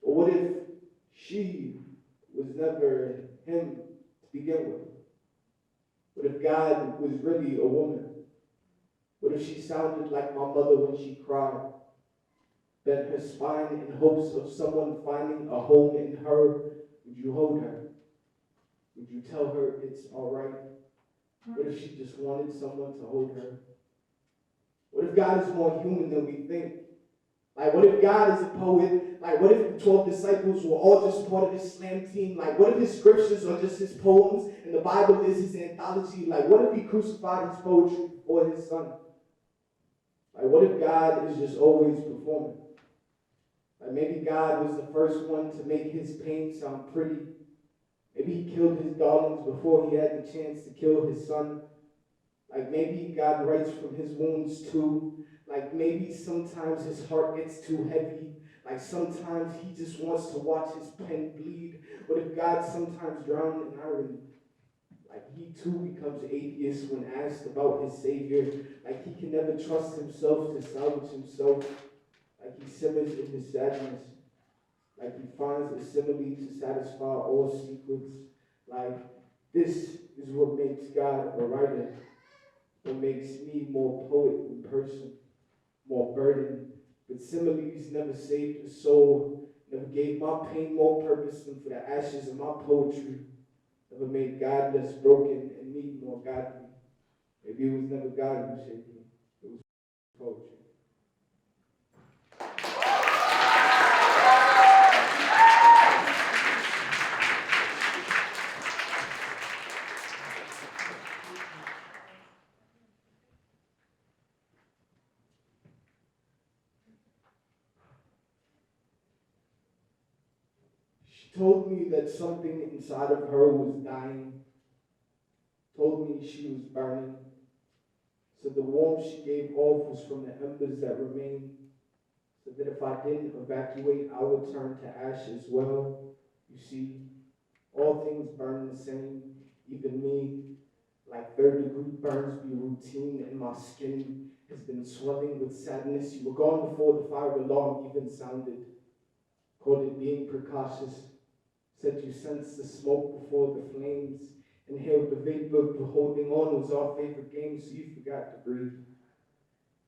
Or what if she was never him to begin with? What if God was really a woman? What if she sounded like my mother when she cried? Bent her spine in hopes of someone finding a home in her. Would you hold her? Would you tell her it's all right? What if she just wanted someone to hold her? What if God is more human than we think? Like, what if God is a poet? Like, what if the 12 disciples were all just part of his slam team? Like, what if his scriptures are just his poems and the Bible is his anthology? Like, what if he crucified his poetry for his son? Like, what if God is just always performing? Like, maybe God was the first one to make his pain sound pretty. Maybe he killed his darlings before he had the chance to kill his son. Like, maybe God writes from his wounds too. Like, maybe sometimes his heart gets too heavy. Like, sometimes he just wants to watch his pen bleed. What if God sometimes drowned in irony? Like, he too becomes atheist when asked about his Savior. Like, he can never trust himself to salvage himself. Like, he simmers in his sadness. Like, he finds a simile to satisfy all secrets. Like, this is what makes God a writer. What makes me more poet in person, more burdened. But similes never saved a soul, never gave my pain more purpose than for the ashes of my poetry, never made God less broken and me more godly. Maybe it was never God who saved me, it was poetry. She told me that something inside of her was dying, told me she was burning, so the warmth she gave off was from the embers that remained, so that if I didn't evacuate, I would turn to ash as well. You see, all things burn the same, even me. Like third-degree burns be routine, and my skin has been swelling with sadness. You were gone before the fire alarm even sounded. Called it being precautious. Said you sensed the smoke before the flames. Inhaled the vapor, but holding on was our favorite game, so you forgot to breathe.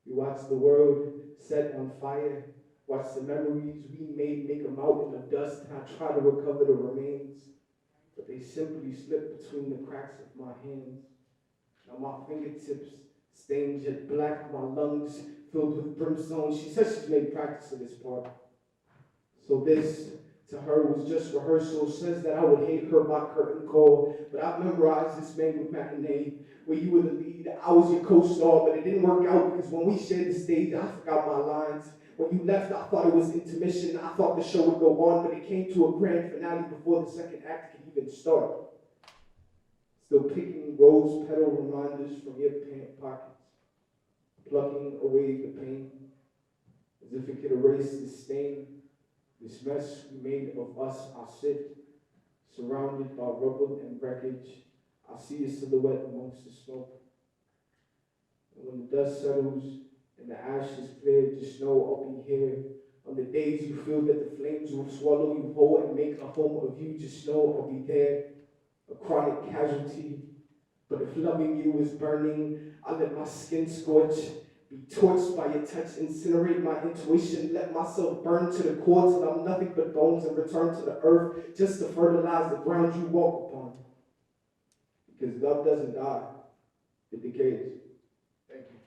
You watched the world set on fire. Watched the memories we made make a mountain of dust, and I tried to recover the remains, but they simply slipped between the cracks of my hands. Now my fingertips stained jet black, my lungs filled with brimstone. She said she's made practice of this part. So this, to her, was just rehearsal. Says that I would hate her by curtain call, but I memorized this Mangled Matinee, where you were the lead, I was your co-star, but it didn't work out because when we shared the stage, I forgot my lines. When you left, I thought it was intermission. I thought the show would go on, but it came to a grand finale before the second act could even start. Still picking rose petal reminders from your pant pockets, plucking away the pain, as if it could erase the stain. This mess we made of us, I sit, surrounded by rubble and wreckage. I see a silhouette amongst the smoke. And when the dust settles and the ashes clear, just know I'll be here. On the days you feel that the flames will swallow you whole and make a home of you, just know I'll be there. A chronic casualty, But if loving you is burning, I let my skin scorch, be torched by your touch, incinerate my intuition, let myself burn to the core till I'm nothing but bones and return to the earth just to fertilize the ground you walk upon. Because love doesn't die, it decays. Thank you.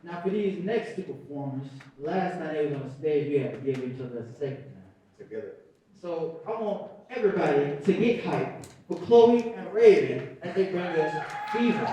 Now for these next two performers, last time they was on the stage, we had to give each other a second now. Together. So I want everybody to get hyped for Chloe and Raven as they bring us Fever.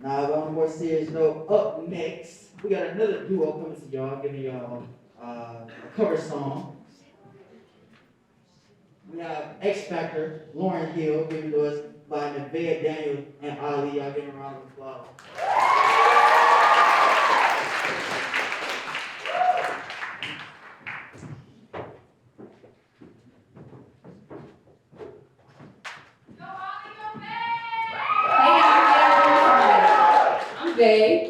Now, on a more serious note, up next, we got another duo coming to y'all, giving y'all a cover song. We have X Factor, Lauren Hill, given to us by Nevaeh Daniel and Ali. Y'all give them a round of applause.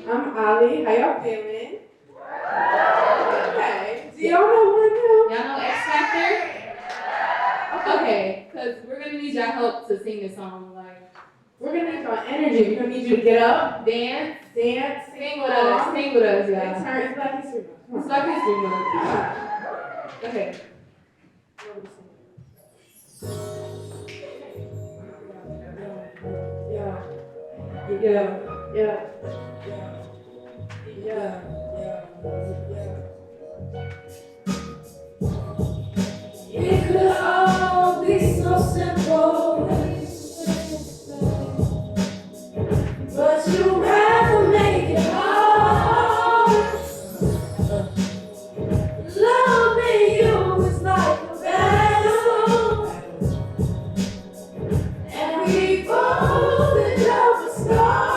I'm Ali. How y'all feeling? Okay. Do y'all know Lauren Hill? Y'all know X Factor? Okay, because we're going to need y'all help to sing this song. Like, we're going to need y'all energy. We're going to need you to get up, dance, sing with us. Sing with us, y'all. It's Black History Month. It's Black History Month. Go ahead. It could all be so simple, but you rather make it hard. Loving you is like a battle, and we both end up with scars.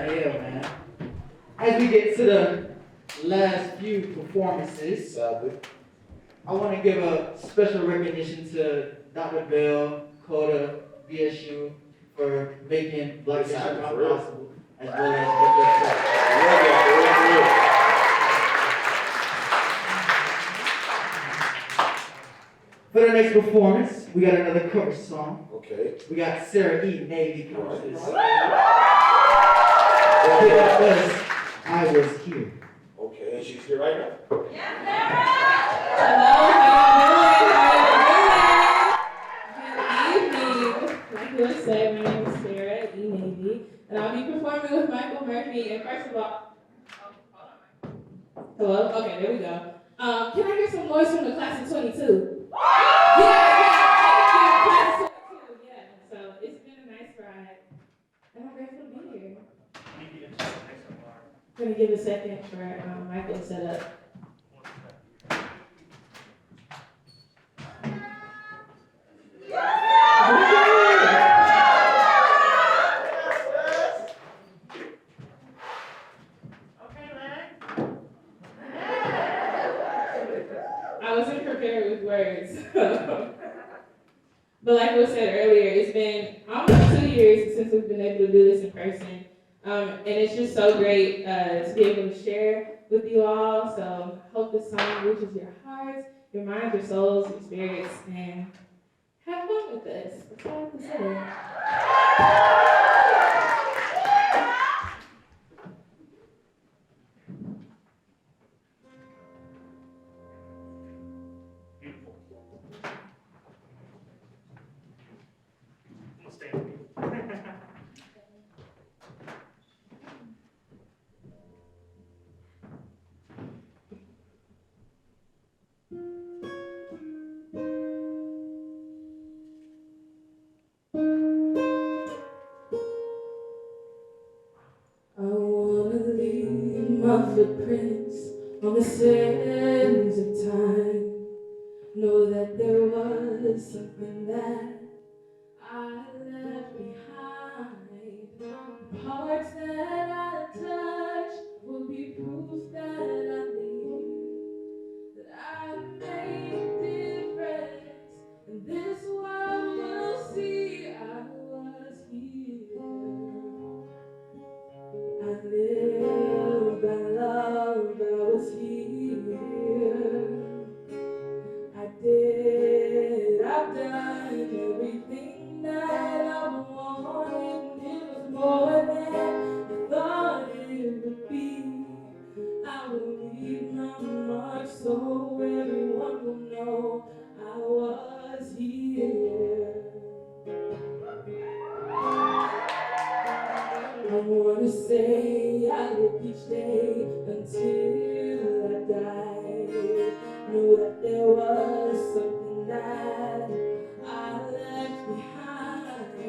Yeah, man. As we get to the last few performances, Sadly. I want to give a special recognition to Dr. Bell, Coda, BSU for making Black It's History happening, Month for real. possible, as well as Dr. For the next performance, we got another cover song. Okay. We got Sarah E. Navy coming to the stage. Okay. I was here. Okay, and she's here right now. Good evening. Like you was said, my name is Sarah E. Navy, and I'll be performing with Michael Murphy. And first of all, hello? Okay, there we go. Can I hear some noise from the class of 22? Yeah, class of 22, yeah. So it's been a nice ride, and I'm grateful to be here. I'm gonna give a second for Michael to set up. I wasn't prepared with words. But like was said earlier, it's been almost 2 years since we've been able to do this in person. And it's just so great to be able to share with you all. So I hope this song reaches your hearts, your minds, your souls, your spirits, and have fun with this. That's all I have to say. I wanna leave my footprints on the sands of time. Know that there was something that I left behind. Parts that I touch will be proof that I leave, that I made a difference, and this world will see I was here. I lived, I loved, I was here. I did, I've done everything that I wanted, and it was more than I thought it would be. I will leave my mark so everyone will know I was here. I wanna say I lived each day until I died. Know that there was something that I left behind.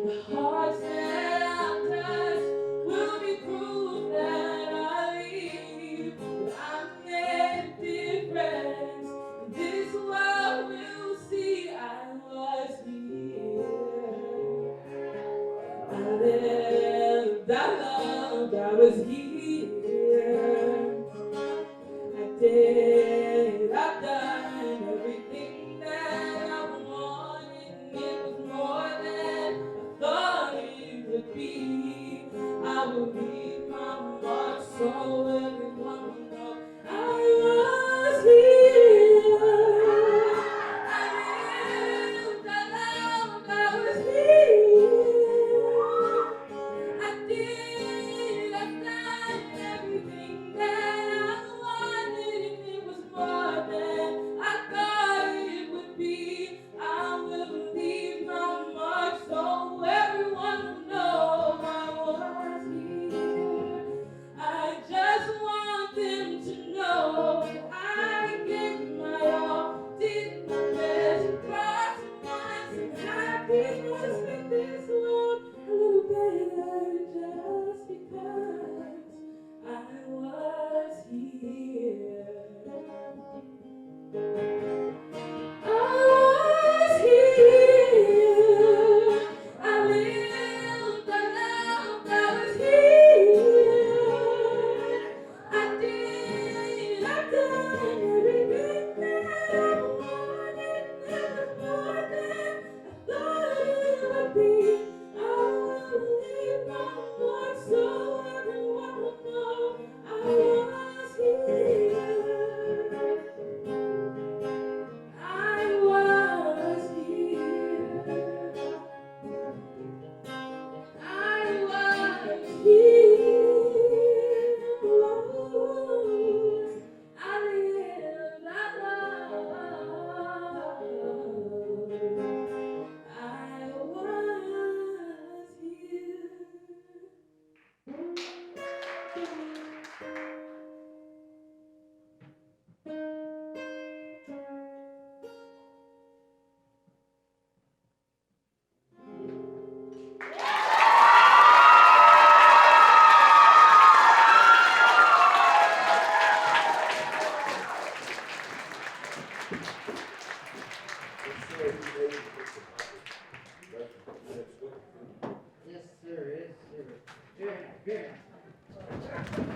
The hearts that I've touched will be proof that I leave. That I made a difference, and this world will see I was here. I lived, I loved, I was here. I did, I've done everything that I wanted, and it was more than I thought it would be. I will leave my mark so everyone will know I was here. I lived, I loved, I was here. I did, I've done everything that I wanted, and it was more than I thought it would be. I will leave my mark so everyone will know I was here. I just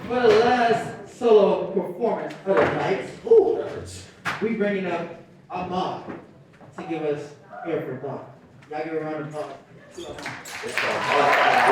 For the last solo performance of the night, we bringing up Ahmad to give us air for thought. Y'all give a round of applause to Ahmad.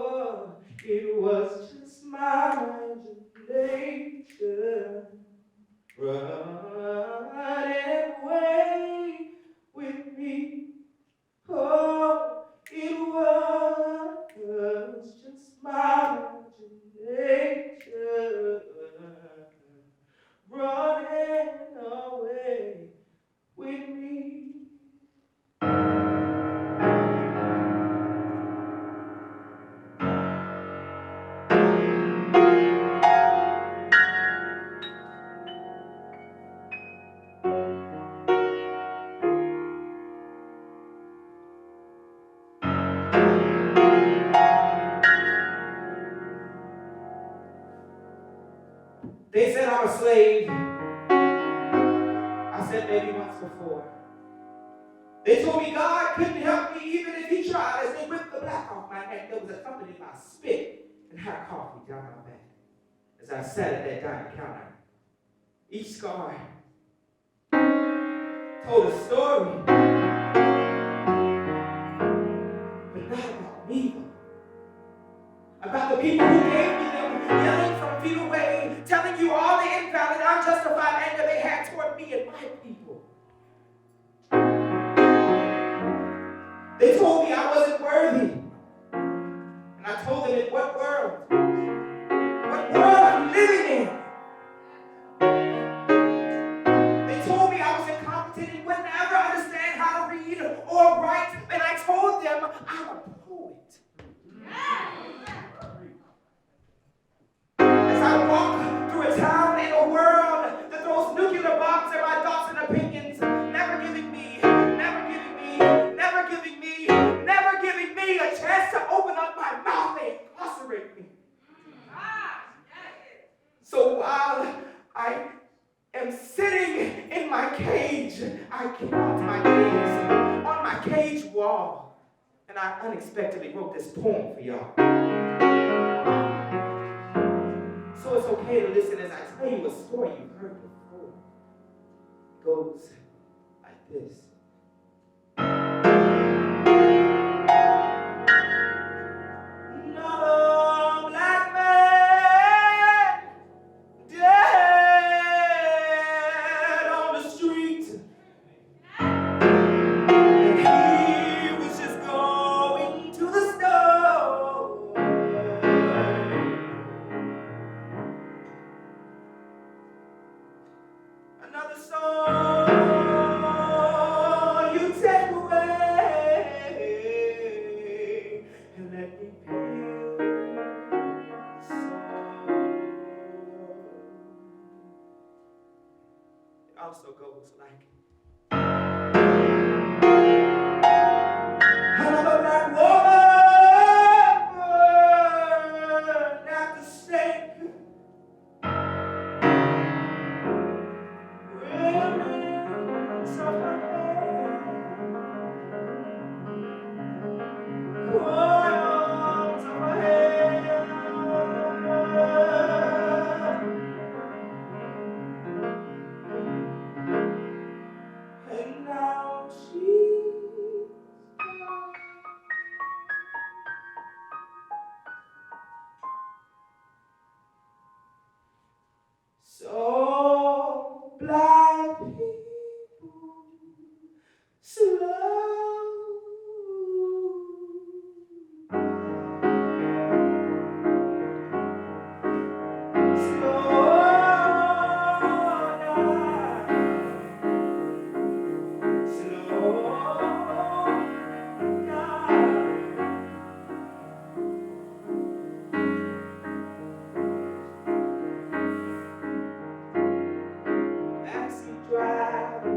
Oh, it was just my imagination running away with me. Oh, it was just my imagination running away with me. They said I'm a slave. I said maybe once before. They told me God couldn't help me even if he tried. As they whipped the black off my neck, there was accompanied by spit and hot coffee down my back. As I sat at that dining counter, each scar told a story, but not about me though. About the people who gave me them, yelling from feet away, telling you all the invalid, unjustified anger they had toward me and my people. They told me I wasn't worthy. And I told them, in what world? What world are you living in? They told me I was incompetent and would never understand how to read or write. And I told them I'm a poet. As I walk through a town in a world that throws nuclear bombs at my thoughts and opinions, never giving me a chance to open up my mouth, they incarcerate me. So while I am sitting in my cage, I count my days on my cage wall, and I unexpectedly wrote this poem for y'all. So it's okay to listen as I tell you a story you've heard before. It goes like this. Another black man dead on the street. And he was just going to the store. Another song you take away and let me feel it also goes like another black woman at the stake. Remnants of her hair, coils of her hair. And now she's gone. So black people slow backseat driver,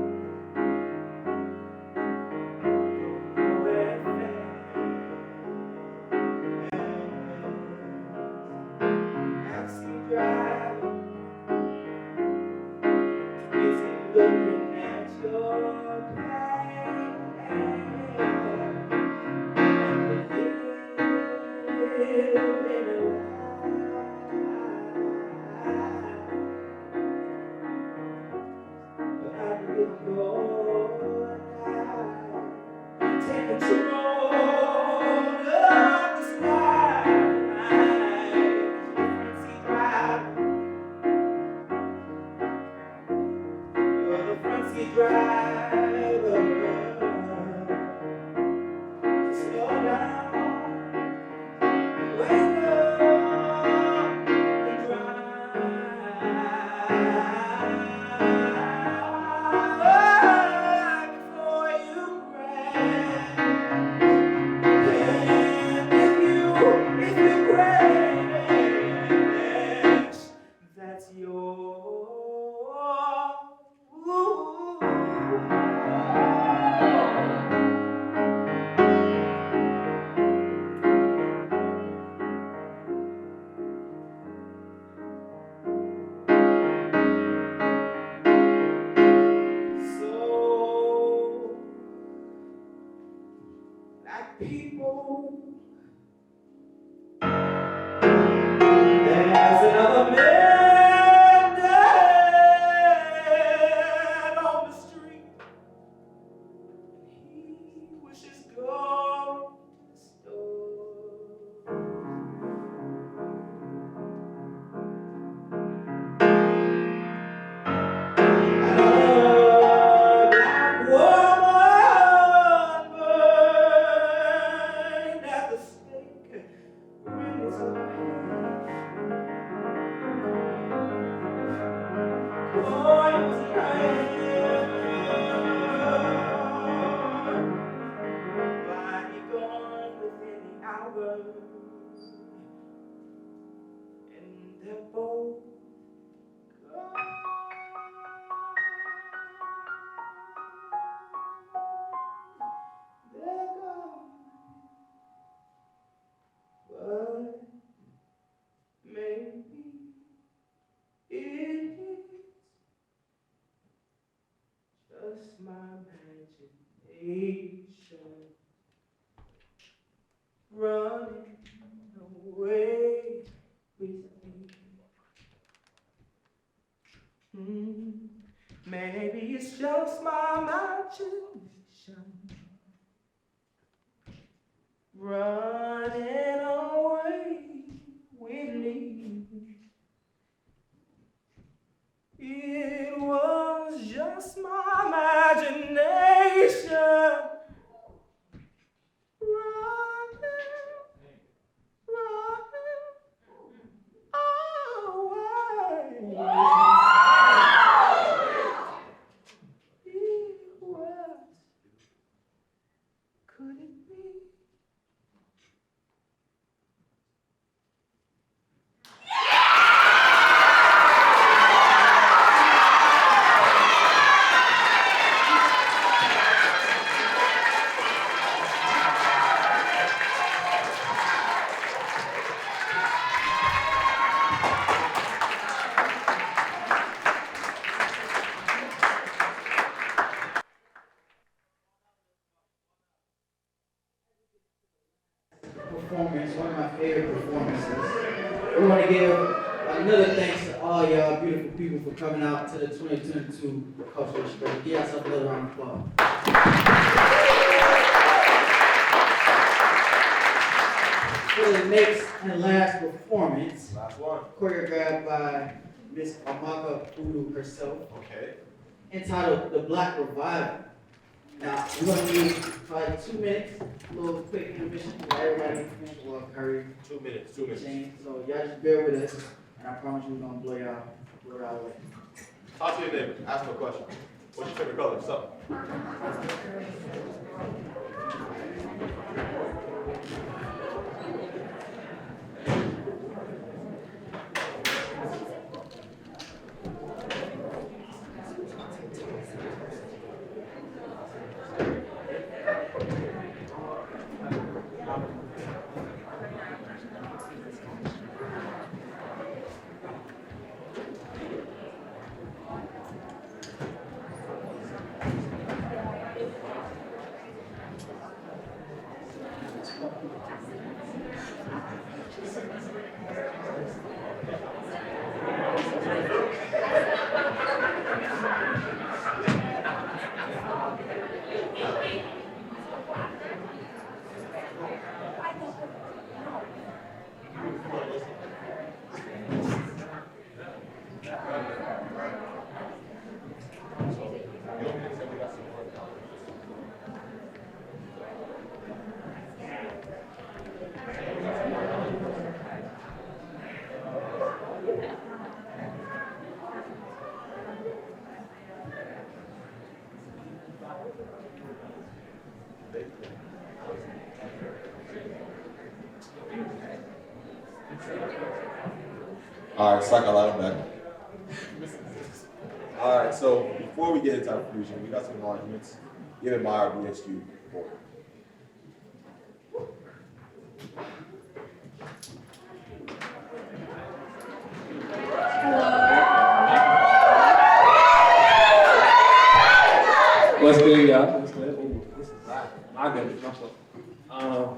nowhere backseat driver, busy looking at your past, living a lie. But I give your life, take control of the sky. Just my imagination running away with me. Maybe it's just my imagination running away with me. It was just my imagination running away. What could it be? Performance, one of my favorite performances. We want to give another thanks to all y'all beautiful people for coming out to the 2022 Cultural Express. Give yourself another round of applause. For the next and last performance, Last one. choreographed by Miss Amaka Udu herself, Okay. entitled The Black Revival. Now, we're going to need probably 2 minutes, a little quick intermission, so everybody can finish or hurry. 2 minutes. Change. So y'all just bear with us, and I promise we're going to blow y'all away. Talk to your neighbor. Ask him a question. What's your favorite color? Something. All right, cycle out back. All right, so before we get into our conclusion, we got some acknowledgments given by our BSU board. What's good, y'all? What's good? Ooh, this is my goodness.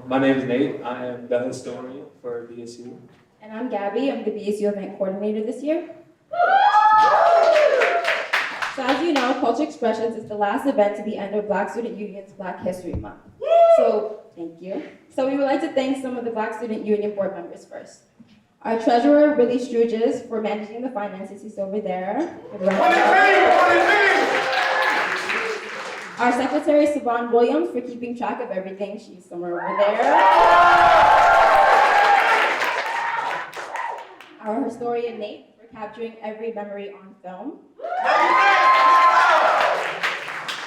My name is Nate. I am the historian for BSU. And I'm Gabby. I'm the BSU event coordinator this year. So as you know, Culture Expressions is the last event to the end of Black Student Union's Black History Month. So, thank you. So we would like to thank some of the Black Student Union board members first. Our treasurer, Willie Struges, for managing the finances. He's over there. Our secretary, Savon Williams, for keeping track of everything. She's somewhere over there. historian Nate for capturing every memory on film.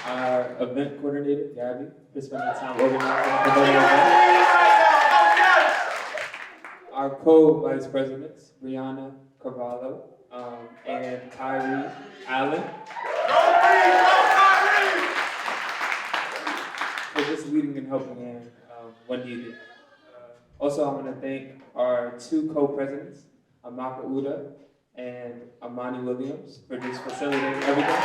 Our event coordinator, Gabby, for spending time organizing and promoting events. Our co-vice presidents, Brianna Carvalho and Kyrie Allen, for just leading and helping in when needed. Also, I want to thank our two co-presidents, Amaka Uda and Amani Williams, for just facilitating everything.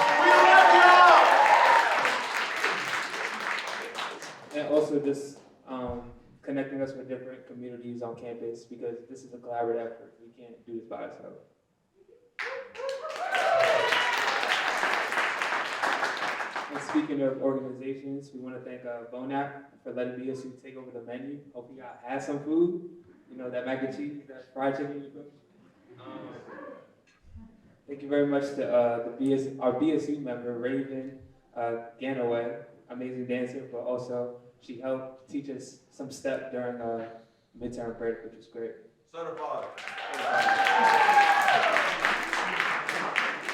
And also just connecting us with different communities on campus, because this is a collaborative effort. We can't do this by ourselves. And speaking of organizations, we want to thank Bonap for letting BSU take over the menu. Hope you guys had some food. You know, that mac and cheese, that fried chicken. Thank you very much to our BSU member, Raven Ganaway, amazing dancer, but also she helped teach us some step during midterm break, which was great. Certified.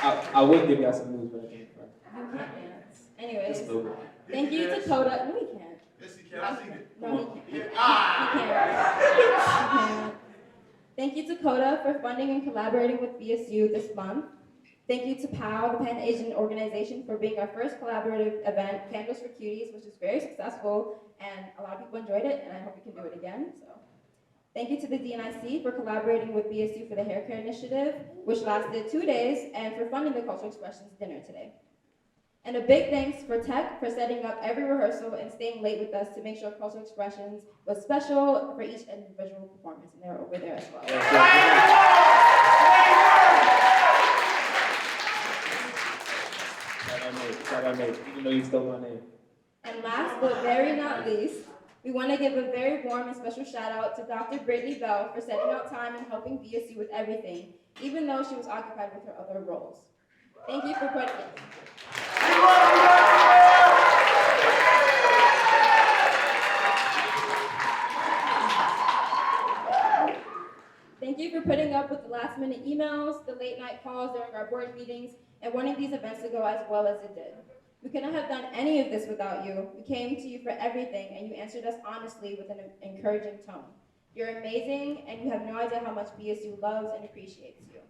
I would give y'all some moves, but I can't. You can't dance. Anyways, Just a little bit. thank you to Coda. No, he can't. Yes, he can. I seen it. No, he can't. He can't. Thank you to Coda for funding and collaborating with BSU this month. Thank you to POW, the Pan Asian Organization, for being our first collaborative event, Candles for Cuties, which was very successful, and a lot of people enjoyed it, and I hope we can do it again. So, thank you to the DNIC for collaborating with BSU for the Hair Care Initiative, which lasted 2 days, and for funding the Cultural Expressions dinner today. And a big thanks for Tech for setting up every rehearsal and staying late with us to make sure Cultural Expressions was special for each individual performance, and they're over there as well. Shout out Nate, even though you stole my name. And last but very not least, we want to give a very warm and special shout out to Dr. Brittany Bell for setting out time and helping BSU with everything, even though she was occupied with her other roles. Thank you for putting it. Thank you for putting up with the last minute emails, the late night calls during our board meetings, and wanting these events to go as well as it did. We couldn't have done any of this without you. We came to you for everything, and you answered us honestly with an encouraging tone. You're amazing, and you have no idea how much BSU loves and appreciates you.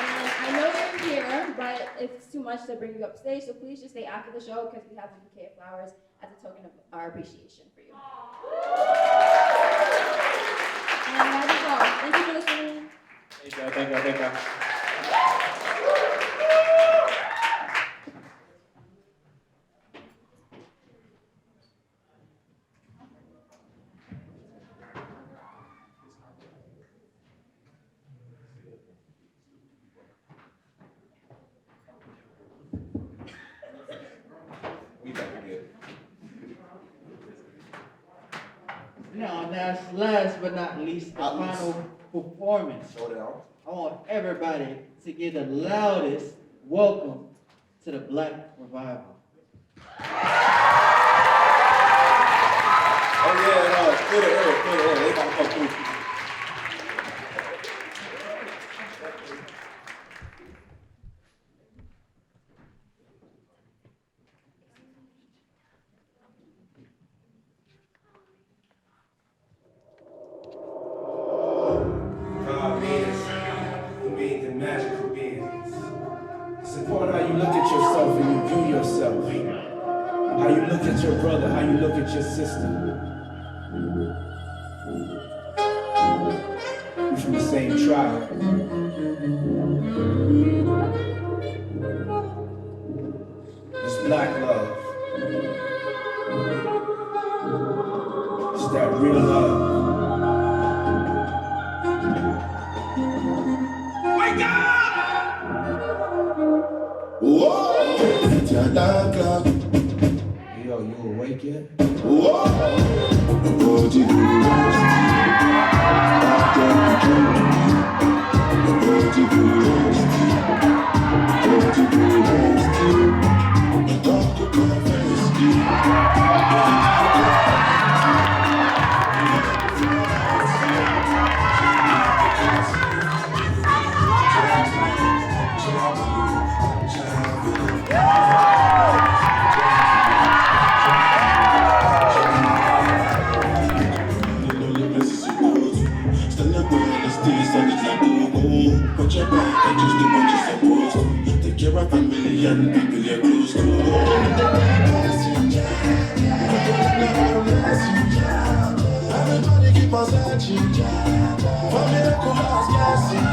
And I know you're here, but it's too much to bring you upstage, so please just stay after the show, because we have a bouquet of flowers as a token of our appreciation for you. And that is all. Thank you for listening. Thank you. Now, last but not least, the final performance. Showdown. I want everybody to give the loudest welcome to the Black Revival. Oh yeah, no, clear the air. They gotta come through. God beings who made the magical beings. It's important how you look at yourself and you view yourself. How you look at your brother, how you look at your sister. We're from the same tribe. It's black love. It's that real love. Wake up! Whoa! Yo, you awake yet? Whoa! and people you're close to. Everybody keep on searching for miraculous blessing.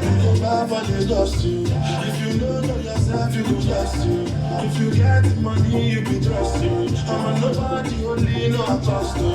You go back for the dust you. If you don't know yourself, you go trust you. If you get money, you be trust you. I'm a nobody, only know I trust you.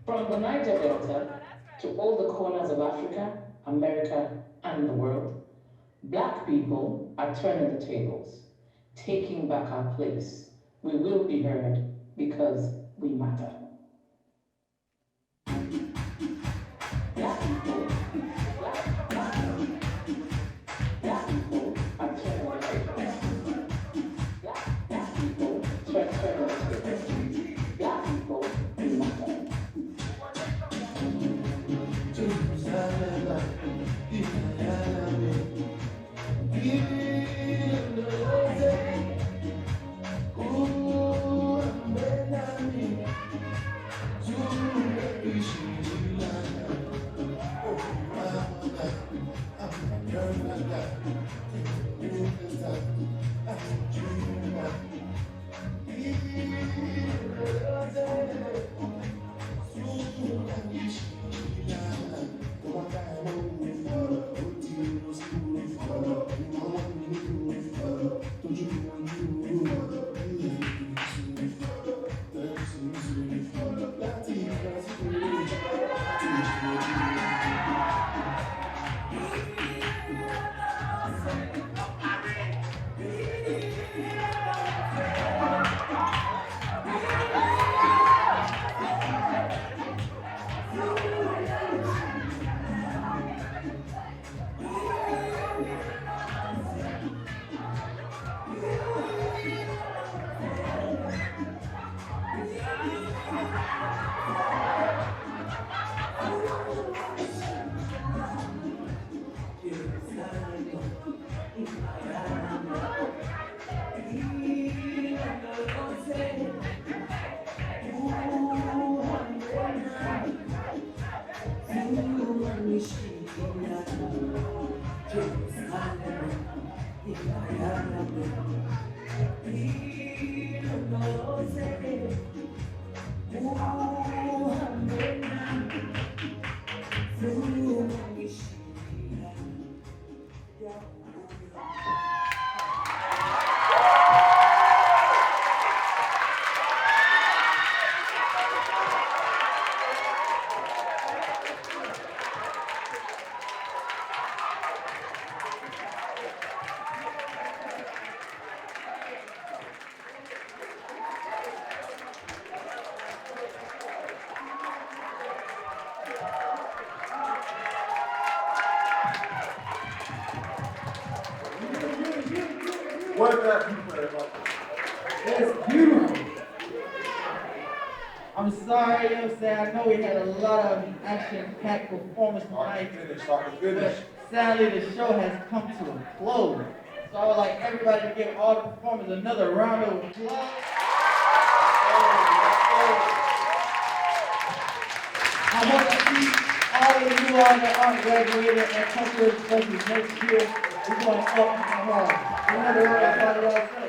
From the Niger Delta to all the corners of Africa, America, and the world, Black people are turning the tables, taking back our place. We will be heard because we matter. Black people are turning the tables. Black people turning the tables. Black people, we matter. What did that you play about? That's beautiful. I'm sorry, you know what I'm saying? I know we had a lot of action-packed performance tonight, but sadly the show has come to a close. So I would like everybody to give all the performers another round of applause. I hope to see all of you all that aren't graduated at cultural expressions next year. We're going up and hard. Another round of applause.